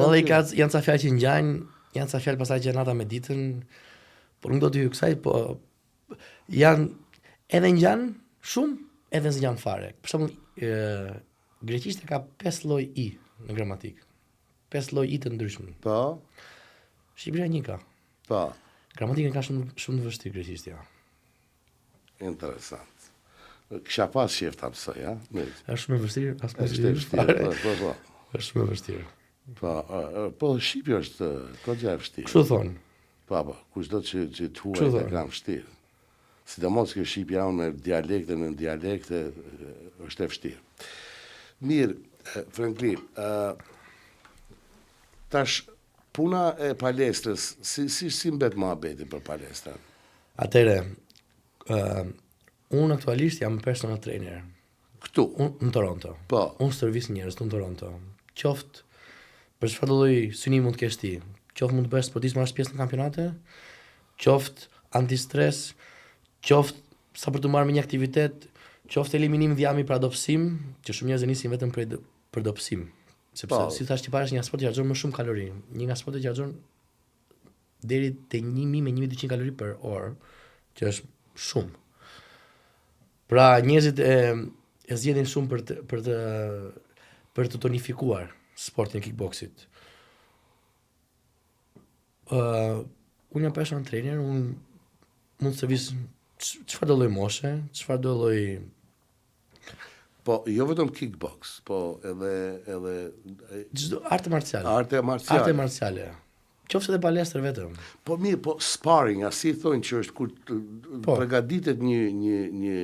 janë ca fjalë që ngjajnë, janë ca fjalë pastaj që nata me ditën, por nuk do të hyj kësaj, po janë edhe ngjan shumë, edhe s'ngjan fare. Për shembull, greqishtja ka 5 lloj i në gramatik. 5 lloj i të ndryshëm. Po. Shqipëria një ka. Po. Gramatikën ka shumë të vështirë greqishtja. Interesant. Kisha pas shef ta mësoj, ha? Është shumë e vështirë, as po. Është vështirë, po. Është shumë e vështirë. Po shqipi është kogja e vështirë. Kështu thonë. Po, kushdo që të huaj të kam vështirë. Sidomos që shqipja unë me dialekte në dialekte është e vështirë. Mirë, Frankli, tash puna e palestrës, si mbet muhabeti për palestrën? Atëre, unë aktualisht jam personal trainer. Këtu? Unë në Toronto. Po. Unë servis njerëz në Toronto. Qoftë për çfarë lloj syni mund të kesh ti. Qoftë mund të bësh sportist marrësh pjesë në kampionate, qoftë antistres, qoftë sa për të marrë me një aktivitet, qoftë eliminim dhjami për adopsim, që shumë njerëz nisin vetëm për adopsim. Sepse si thash ti parash një sport që harxhon më shumë kalori. Një nga sportet që harxhon deri te 1000 me 1200 kalori për orë, që është shumë. Pra njerëzit e zgjedhin shumë për të tonifikuar sportin e kickboxit. Unë jam personal trainer, unë mund të servis çfarë do lloj moshe, çfarë do lloj. Po, jo vetëm kickbox, po edhe çdo arte marciale. Arte marciale. Qofse edhe palestër vetëm. Po mirë, po sparring, si thonë që është kur përgatitet një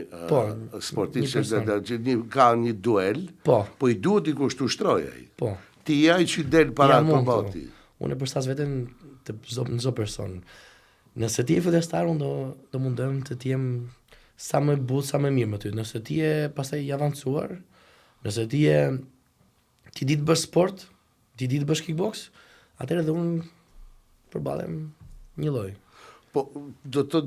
sportist që ka një duel, po I duhet I kushtu shtroj ai. Po. Ti ai që del para përballti. Unë e përshtas veten në çdo person. Nëse ti je fillestar, unë do mundem të jem sa më but, sa më mirë me ty. Nëse ti je pastaj I avancuar, nëse ti di të bësh sport, ti di të bësh kickbox, atëherë dhe unë përballem një lloj. Po do të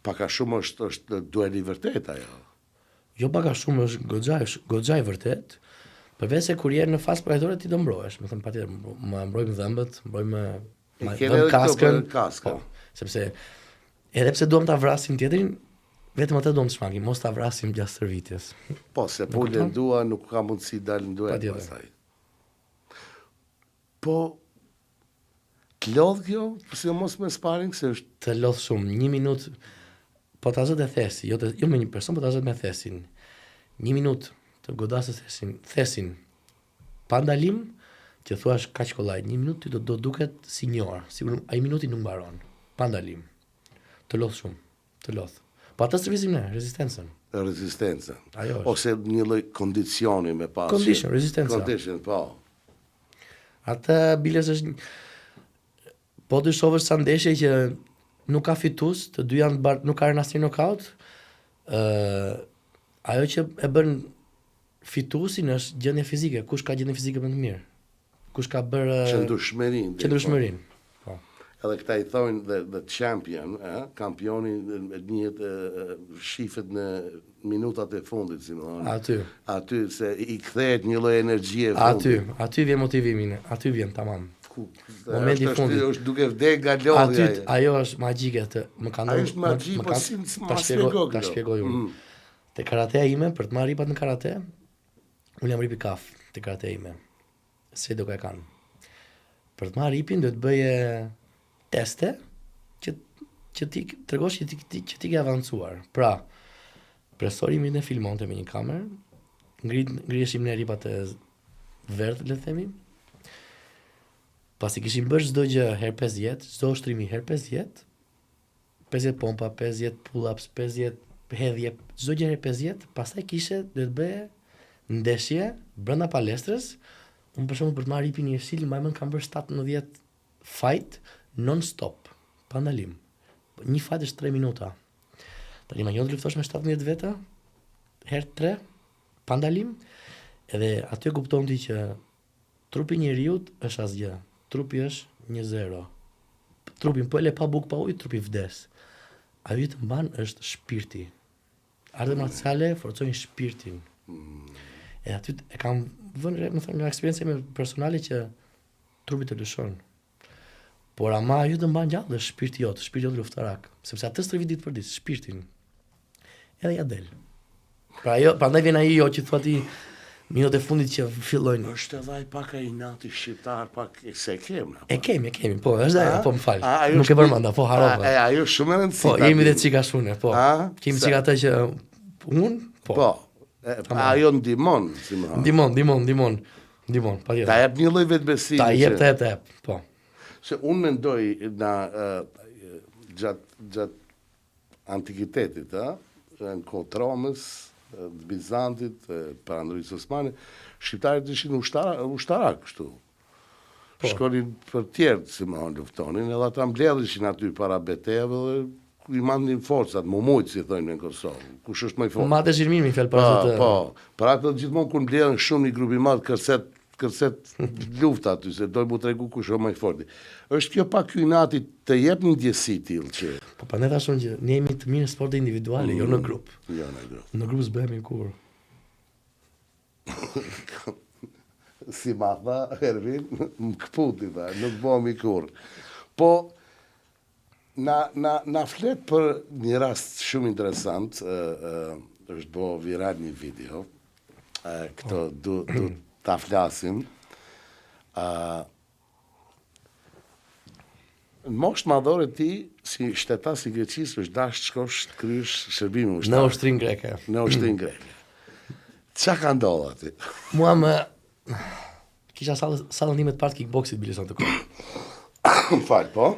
paka shumë është dueli vërtet ajo. Jo paka shumë, është goxha I vërtet, Përveç se kur je në fazë përgatitorë ti do mbrohesh, më thënë patjetër, më mbrojmë dhëmbët, mbrojmë keni edhe kaskën, kaskën. po, sepse edhe pse duam ta vrasim tjetrin, vetëm atë duam të shmangim, mos ta vrasim gjatë stërvitjes. Po, se pulën dua, nuk ka mundësi dalë në duhet Patjetër. pastaj. Po, të lodh kjo, si mos me sparring, se është Të lodh shumë, 1 minutë, po ta zot e thesi, jo me një person, po ta zot me thesin. 1 minutë të godasës thesin, pa ndalim, që thuash kaq kollaj, 1 minutë ti do duket si një orë, sigur ai minuti nuk mbaron, pa ndalim. Të lodh shumë, të lodh. Po atë stërvisim ne, rezistencën. rezistenca. Ajo është. Ose një lloj kondicioni me pas. Condition, rezistenca. Condition, po. Atë biles është po dyshovësh sa ndeshje që nuk ka fitues, të dy janë nuk ka rënë asnjë knockout. Ajo që e bën fituesin është gjendja fizike, kush ka gjendje fizike më të mirë. Kush ka bërë qëndrueshmërinë. Po. Edhe këta i thonë the champion, kampioni njët shifet në minutat e fundit, si më thonë. Aty. Aty, se i kthehet një lloj energjie e fundit. Aty vjen motivimi, aty vjen tamam. Momenti i fundit. Është duke vdek nga lodhja. Ajo është magjike më ka ndonjë. Ajo është magjik, po si ta shpjegoj unë. Te karatea ime, për të marrë ripat në karate, unë jam ripi kaf te karatea ime. Se do ka kanë. Për të marrë ripin duhet bëje teste që ti tregosh që ti ke avancuar. Pra, profesori më ne filmonte me një kamerë, ngriheshim ne ripat e verdh, le të themi. Pasi kishim bërë çdo gjë herë 50, çdo ushtrimi herë 50, 50 pompa, 50 pull-ups, 50 hedhje, çdo gjë herë 50, pastaj duhet bëje ndeshje brenda palestrës. Unë për shembull për të marrë ripin në Jefsil, më kam bërë 17 fight non-stop, pa ndalim. Një fight është 3 minuta. Tani imagjino të luftosh me 17 veta herë 3 pa ndalim, edhe aty kupton ti që trupi i njeriut është asgjë. Trupi është 1-0. Trupin po e le pa bukë pa ujë, trupi vdes. Ajo që të mban është shpirti. Artët marciale forcojnë shpirtin. E aty e kam vënë më thënë nga eksperiencë ime personale që trupi të lëshon. Por ama ajo të mban gjallë është shpirti jot luftarak, sepse atë stërvit ditë për ditë shpirtin. Edhe ja del. Pra ajo, prandaj vjen ai që thua ti minutët e fundit që fillojnë. Është edhe ai pak ai inati shqiptar, pak se e kemi. E kemi, po, është ajo, po më fal. Nuk e përmenda, po harova. Ajo shumë e rëndësishme. Po, jemi dhe çika shune, po. Kemi çika atë që unë, po. Po. Ajo ndihmon, si më thonë. Ndihmon, patjetër. Ta jep një lloj vetbesimi. Ta jep, po. Se unë mendoj na gjatë antikitetit, në kohë të Romës, të Bizantit, Perandërisë Osmane, shqiptarët ishin ushtarak kështu. Po. Shkonin për tjerë, si më thonë, luftonin, edhe ata mbledhishin aty para betejave dhe i mandin forcat, mumujt, si thojnë në Kosovë. Kush është më i fortë? Mate Zhirmin mi fel për atë. Po, për atë gjithmonë kur mbledhen shumë një grup i madh kërcet lufta aty, se dojnë mu tregu kush është më i forti. Është kjo pak ky inati të jep një ndjesi tillë që. Po prandaj thashun që ne jemi të mirë në sporte individuale, jo në grup. Jo në grup. Në grup s'bëhemi kur. Si ma tha, Ervin, më këputi, nuk bëhemi kur. Po, na flet për një rast shumë interesant, është bo viral një video, këto du ta flasim. Në moshë madhore ti, si shtetas i Greqisë, është dash të shkosh të kryesh shërbimin ushtar. Në ushtrin greke. Në ushtrin greke. Qa ka ndodhur aty? Mua më kisha sallën time të parë kickboxit bilison të kohë. Më fal, po.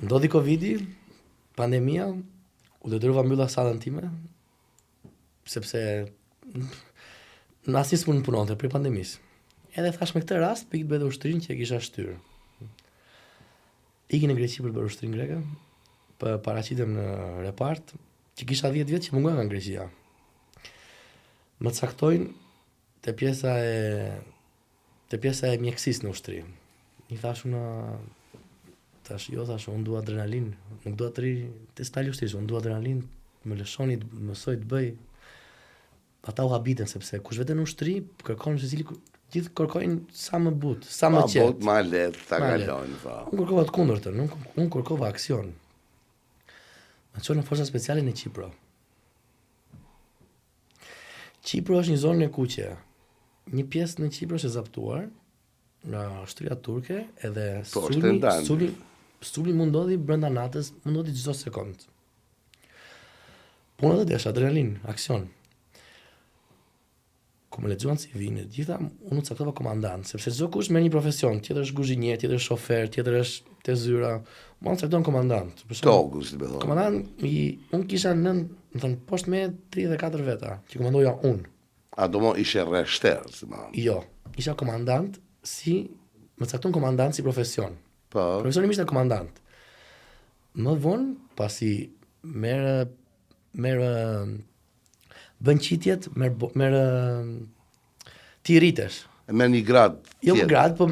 Ndodhi Covidi, pandemia, u detyrova mbylla sallën time, sepse në asnjë s'mund punonte për pandemisë. Edhe thash me këtë rast, pikë të bëj ushtrin që e kisha shtyr. Ikin në Greqi për të bërë ushtrin greke, për paraqitem në repart, që kisha 10 vjet që mungoja nga Greqia. Më caktojnë te pjesa e mjekësisë në ushtri. I thash unë, unë dua adrenalin, nuk dua të ri të stali ushtrisë, unë dua adrenalin, më lëshoni, mësoj të bëj. ata u habiten sepse kush veten në ushtri kërkon secili gjithë kërkojnë sa më but, sa më qetë. Bot ma lehtë ta kalojnë, po. Unë kërkova të kundërtën, unë kërkova aksion. Më çon në forca speciale në Qipro. Qipro është një zonë e kuqe. Një pjesë në Qipro është e zaptuar nga shtria turke edhe sulmi mund ndodhi brenda natës, mund ndodhi çdo sekond. Puna dhe është adrenalin, aksion. Ku më lexuan CV-n, gjitha unë u caktova komandant, sepse çdo kush me një profesion, tjetër është kuzhinier, tjetër është shofer, tjetër është te zyra, unë cakton komandant. Togu, si më thonë. Komandant, unë kisha poshtë me 34 veta, që komandoja unë. A do mo ishe rreshter, si më thonë. Jo, isha komandant më cakton komandant si profesion. Po. Profesioni im ishte komandant. Më vonë, pasi merë bën qitjet, merë ti rritesh. Me një grad tjetër. Jo grad, po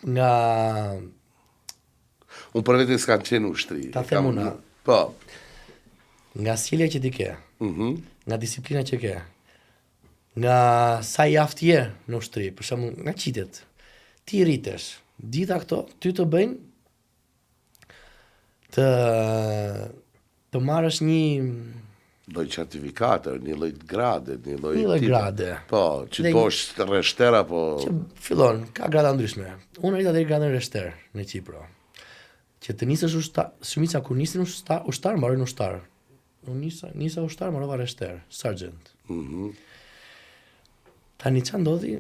nga... Unë për vetë s'kam qenë ushtri. Ta them unë. Po. Nga sjellja që ti ke, nga disiplina që ke, nga sa i aftë je në ushtri, për shembull, nga qitjet, ti rritesh. Gjitha këto, ty të bëjnë të marrësh një lloj certifikate, një lloj grade, një lloj grade. Po, që bosh rreshter apo që fillon, ka grada ndryshme. Unë arrita deri gradën rreshter në Qipro. Që të nisësh ushtar, shumica kur nisin ushtar, mbarojnë ushtar. Unë nisa ushtar, mbarova rreshter, sergeant. Tani ç'a ndodhi?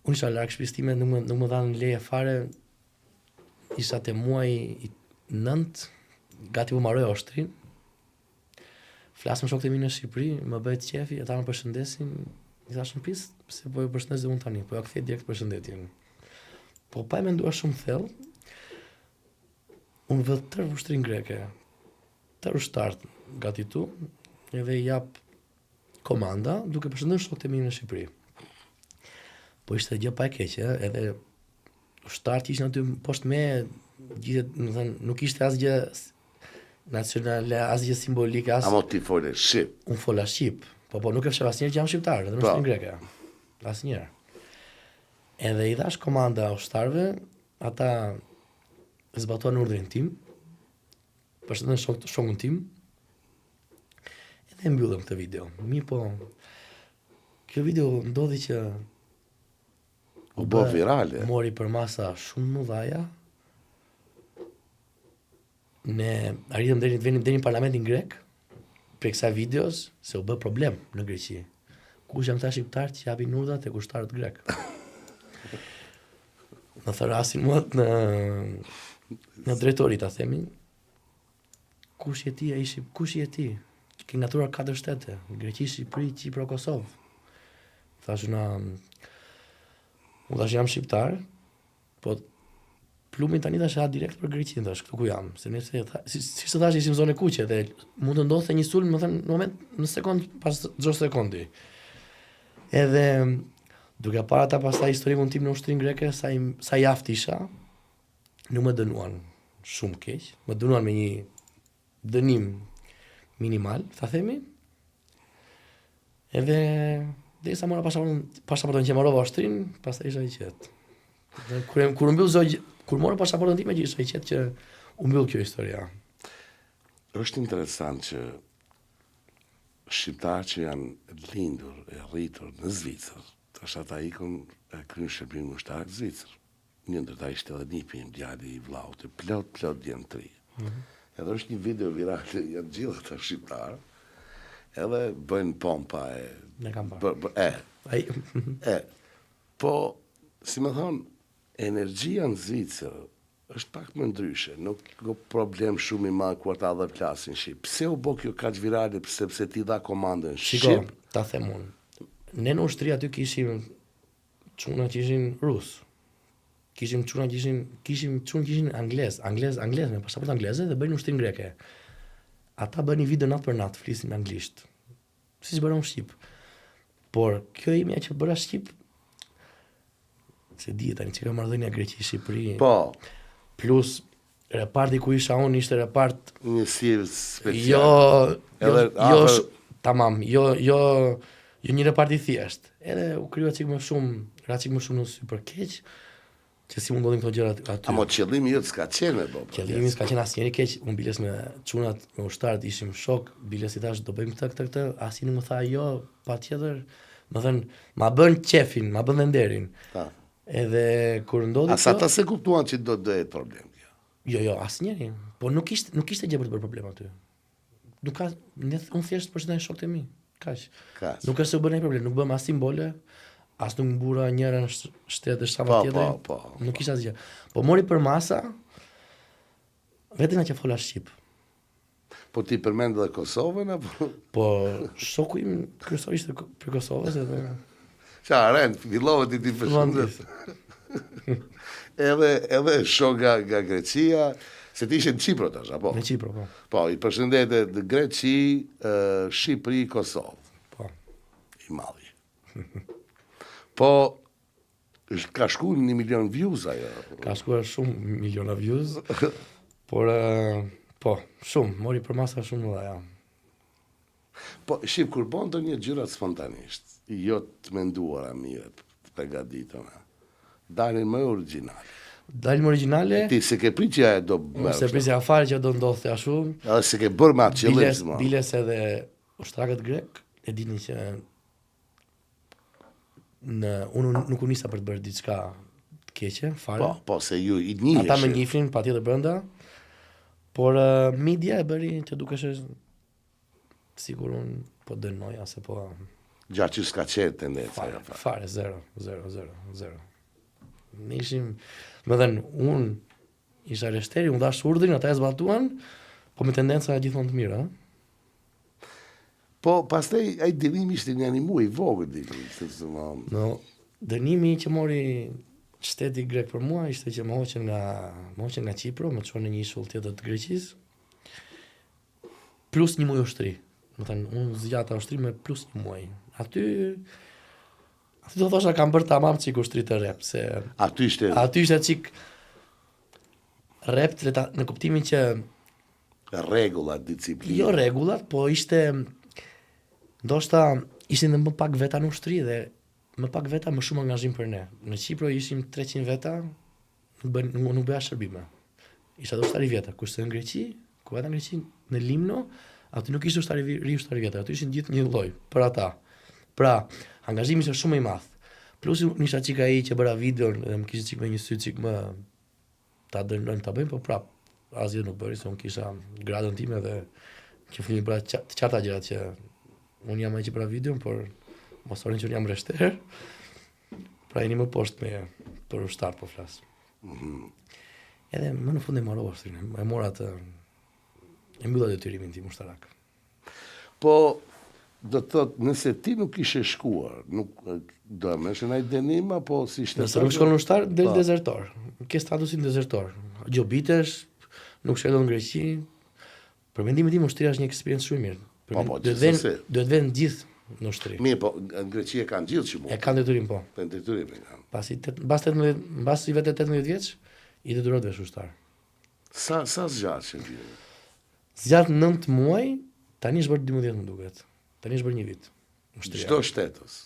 Unë isha larg shtëpisë time, nuk më dhanë leje fare. Isha te muaji 9, gati u mbaroj ushtrin. Flasëm shokët e mi në Shqipëri, më bëhet qefi, ata më përshëndesin, i thashën pis, se po e përshëndes dhe unë tani, po ja kthej direkt përshëndetjen. Po pa e mendua shumë thellë, unë vë tërë ushtrin greke, tërë ushtarët gati tu, edhe i jap komanda, duke përshëndetur shokët e mi në Shqipëri. Po ishte gjë pa e keqe, edhe ushtarët ishin aty poshtë me, gjithë, nuk ishte asgjë nacionale, asgjë simbolike, Amo ti fole shqip. Unë fola shqip, po nuk e fshev asnjëherë që jam shqiptar, edhe në shpinë greke. Asnjëherë. Edhe i dhash komanda ushtarëve, ata zbatuan urdhrin tim, përshëndetën shokun tim, edhe mbyllëm këtë video. Po, kjo video ndodhi që u bë virale. Mori për masa shumë mëdhaja. Ne arritëm deri në parlamentin grek për kësaj videos, se u bë problem në Greqi. Kush janë këta shqiptar që japin urdhra tek ushtarët grek? Më thrasin mua në drejtori, ta themi. Kush je ti? Kush je ti? Ke ngatuar 4 shtete, Greqi, Shqipëri, Qipro, Kosovë. Thash unë tash jam shqiptar, po plumin tani tash ha direkt për Greqinë, tash këtu ku jam, se nëse si të thash ishim zonë kuqe dhe mund të ndodhte një sulm, më thënë në moment, në sekond pas çdo sekundi. Edhe duke parë ata pastaj historikun tim në ushtrin greke, sa i aftë isha, nuk më dënuan shumë keq, më dënuan me një dënim minimal, ta themi. Edhe derisa mora pasaportën që morova ushtrin, pastaj isha i qetë. Kur mora pasaportën time që isha i qetë që u mbyll kjo historia. Është interesant që shqiptarë që janë lindur e rritur në Zvicër, tash ata ikën e kryen shërbimin ushtar në Zvicër. Një ndër ta ishte edhe nipi, djali i vllaut, plot djemë 3. Edhe është një video viral, janë gjithë ata shqiptarë, edhe bëjnë pompa e... Ne kam parë. Po, si më thonë, energjia në Zvicër është pak më ndryshe, nuk ka problem shumë i madh kur ata dhe flasin shqip. Pse u bë kjo kaq virale, sepse ti dha komandën shqip? Shiko, ta them unë. Ne në ushtri aty kishim çuna që ishin rus. Kishim çuna që ishin anglez, me pasaportë angleze dhe bëjnë ushtrin greke. Ata bënin video natë për natë, flisin anglisht. Siç bëron shqip. Por kjo imja që bëra shqip, se di tani që ka marrëdhënia Greqi-Shqipëri. Po. Plus reparti ku isha unë ishte repart një sjellje speciale. Jo tamam, jo një reparti thjesht. Edhe u krija çik më shumë, ra çik më shumë në sy për keq, që si mund ndodhin këto gjëra aty. Amo qëllimi jot s'ka qenë me bo. Qëllimi s'ka qenë asnjëri keq, unë biles me çunat, me ushtarët ishim shok, biles i thash do bëjmë këtë, asnjë nuk më tha jo, patjetër. Më thënë, ma bën qefin, ma bën dhe nderin. Ta. Edhe kur ndodhi Asa ta se kuptuan që do të jetë problem kjo. Jo, asnjëri. Po nuk ishte gjë për të bërë problem aty. Nuk ka, unë thjesht përshëndaj shokët e mi. Kaq. Nuk është se u bën ai problem, nuk bëm as simbole, as nuk mbura njëra në shtet e shtafa tjetër. Po. Nuk ishte asgjë. Po mori për masa vetëm që fola shqip. Po ti përmend edhe Kosovën apo? Po shoku im kryesor ishte për Kosovës edhe Qa, Ren, fillove ti përshëndet. edhe shok nga Grecia, se ti ishe në Qipro tash, apo? Në Qipro, po. Po, i përshëndetet Greqi, Shqipëri, Kosovë. Po. I malli. Po, ka shku 1 milion views ajo. Ka shkuar shumë miliona views, por po, shumë, mori për masa shumë më dhaja. Po, shqip, kur bon të një gjërat spontanisht, jo të menduara mire, të përgatitona, dalin më original. Dalim originale, Ti se ke prit që ajo do bërë. se prisja fare që do ndodhte ashtu. Edhe se ke bërë ma qëllim. Biles edhe ushtarakët grek e dini që unë nuk u nisa për të bërë diçka të keqe, fare. Po, se ju i njiheshin. Ata më njihnin patjetër brenda, por media e bëri që dukesh sigur unë po dënoja se po Gjatë që s'ka qenë tendenca. fare, zero. Ne ishim, më thënë, unë isha reshteri, unë dash urdhrin, ata e zbatuan, po me tendenca gjithmonë të mira. Po, pastaj ai dënimi ishte një animu i vogël dikën. No, dënimi që mori shteti grek për mua ishte që më hoqën nga Qipro, më çuan në një ishull tjetër të Greqisë, plus një muaj ushtri. Më thënë, unë zgjata ushtri me plus një muaj. Aty do thosha kam bërë tamam çik ushtri të rep, se Aty ishte çik rep në kuptimin që rregullat, disiplinë. jo rregullat, po ishte ndoshta ishin më pak veta në ushtri dhe më pak veta më shumë angazhim për ne. Në Qipro ishim 300 veta, nuk bëja shërbime. Isha dhe ushtari vjetër, kurse në Greqi, ku veta në Greqi, në Limno, aty nuk ishte ushtari vjetër, aty ishin gjithë një lloj për ata. Pra, angazhimi ishte shumë i madh. Plus nisha çik ai që bëra videon dhe më kishte çik me një sy çik më ta dënojmë ta bëjmë, po prap asgjë nuk bëri se unë kisha gradën time dhe që fillim pra të qarta gjërat që unë jam ai që bëra videon, por mos orin që unë jam reshter. Pra jeni më poshtë me për ushtar po flas. Edhe më në fund e morova ushtrin, e mora të e mbylla detyrimin tim ushtarak. Po, do të thot, nëse ti nuk ishe shkuar, nuk do më shë ai dënim apo si shtetar? Nëse nuk shkon në ushtar, del dezertor. Ke statusin dezertor. Gjobitesh, nuk shkon në Greqi. Për mendimin tim ushtria është një eksperiencë shumë e mirë. Po, Duhet vënë gjithë në ushtri. Mirë, po, në Greqi e kanë gjithë që mund. E kanë detyrim, po. Për detyrim e kanë. Mbas i vetë 18 vjeç, i detyrohet vesh ushtar. Sa zgjatë që vjen? Zgjat 9 muaj, tani është bërë 12 më duket. Tani është bërë 1 vit. Çdo shtetës.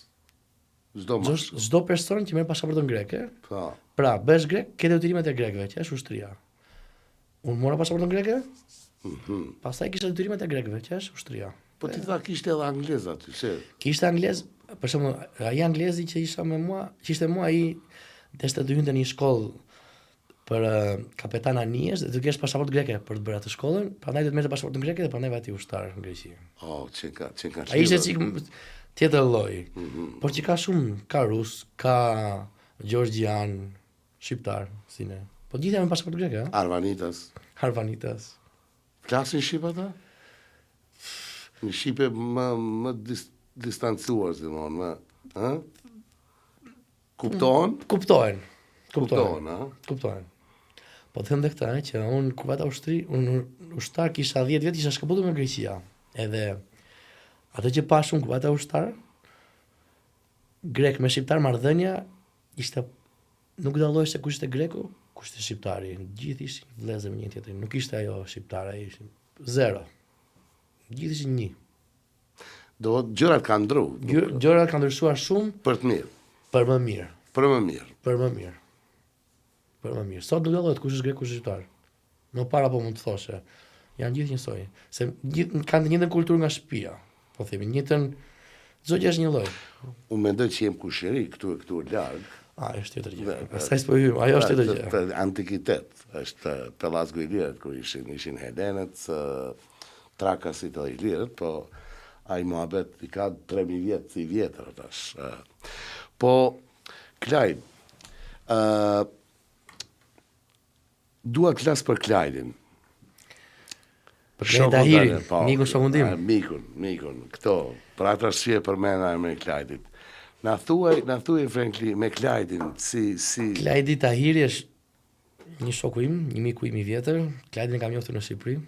Çdo person që merr pasaportën greke, po. Pra, bësh grek, ke detyrimet e grekëve, që është ushtria. Unë mora pasaportën greke, pastaj kisha detyrimet e grekëve, që është ushtria. Po ti tha kishte edhe anglez aty, se? Kishte anglez, për shembull, ai anglezi që isha me mua, që ishte mua ai deshte të hynte në një shkollë për kapetan anijesh dhe të kesh pasaportë greke për të bërë atë shkollën, prandaj do të merrte pasaportën greke dhe prandaj vati ushtar në Greqi. Që ka. Ai ishte çik tjetër lloj. Por që ka shumë, ka rus, ka georgian, shqiptar, si ne. Po gjithë janë me pasaportë greke, ha? Harvanitas. Flasin shqip ata? Në shqipe më distancuar, si më, ha? Kuptohen? Kuptohen, ha? Kuptohen. Po të them dhe këta, që unë kur vata ushtri, unë ushtar kisha 10 vjet, isha shkëputur nga Greqia. Edhe atë që pa shumë kur vata ushtar, grek me shqiptar marrëdhënia ishte nuk dallohej se kush ishte greku, kush ishte shqiptari. Gjithë ishin vëllezër me një tjetrin. Nuk ishte ajo shqiptare, ishin zero. Gjithë ishin një. Do gjërat kanë ndru. Gjërat kanë ndryshuar shumë Për të mirë. për më mirë. Për më mirë. Për më mirë. Për më mirë. Sot nuk dallohet kush është grek, kush është shqiptar. Më para po mund të thoshe. Janë gjithë njësoj. Se kanë të njëjtën kulturë nga shtëpia. Po themi, njëjtën çdo gjë është një lloj. Unë mendoj që jem kushëri këtu larg. Është tjetër gjë. Pastaj s'po hym, ajo është tjetër gjë. Të antikitet, është Pellazgu i Ilirët, kur ishin Helenet, Trakasit dhe Ilirët, po ai muhabet i ka 3000 vjet i vjetër tash. Po Klajdi, dua të flas për Klajdin. Për Klajdi Tahirin, mikun shokun tim. Mikun, këto, për atë arsye përmenda me Klajdit. Na thuaj frankly me Klajdin si Klajdi Tahiri është një shoku im, një miku im i vjetër. Klajdin e kam njohur në Shqipëri.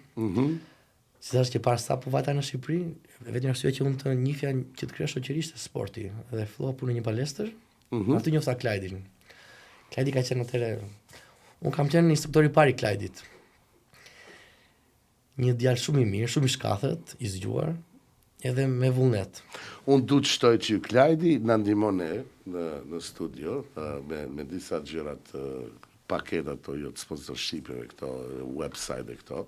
Si thash që para sa po vajta në Shqipëri, vetëm arsye që unë të njihja që të krijosh shoqërisht sporti dhe fillova punë në një palestër. Aty njohsa Klajdin. Klajdi ka qenë atëre. Unë kam qenë instruktor i parë i Klajdit. Një djalë shumë i mirë, shumë i shkathët, i zgjuar, edhe me vullnet. Unë du të shtoj që Klajdi në ndihmon në studio, me disa gjërat, paketat të jo të sponsorshipeve këto, website e këto.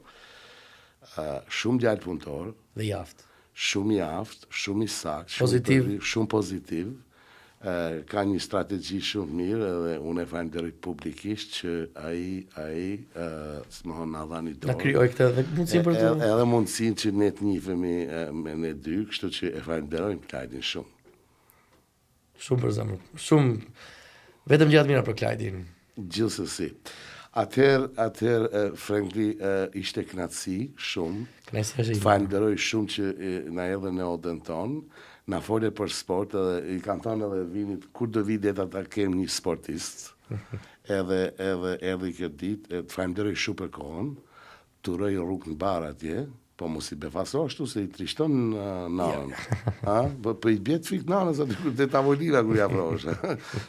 Shumë djalë punëtor. Dhe jaftë. Shumë i aftë, shumë i saktë, shumë pozitiv. Ka një strategji shumë mirë dhe unë e falenderoj publikisht që ai s'mon na dhani dorë. Na krijoi këtë dhe mundësinë për të. Edhe mundësinë që ne të njihemi me ne dy, kështu që e falenderojmë Klajdin shumë. Shumë për zemër. Shumë vetëm gjëra të mira për Klajdin. Gjithsesi. Atëherë frankly ishte kënaqësi shumë. Kënaqësia është ime. Falenderoj shumë që na erdhën në odën tonë. Na fole për sport edhe i kanë thënë edhe vinit kur do vi deta ta kem një sportist. edhe kjo ditë të falenderoj shumë për kohën. Turoj rrugë në bar atje, po mos i befaso ashtu se i trishton nanën. Po i bjet fik nanës aty kur te tavolina kur ja vrosh.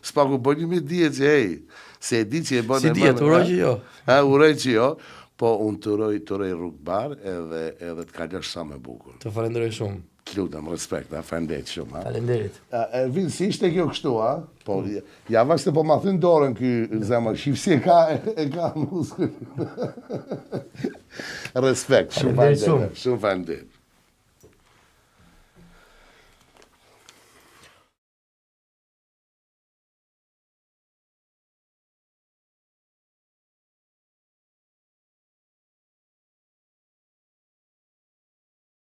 S'paku bëni me dihet që se e di që e bën. Si dihet, uroj që jo. Uroj që jo, po unë turoj rrugë bar edhe të kalosh sa më bukur. Të falenderoj shumë. Të lutem, respekt, falenderit shumë. Falenderit. Ervin, si ishte kjo kështu, Po, ja vashte po ma thënë dorën ky zemër, shifsi e ka muskull. Respekt, shumë falenderit.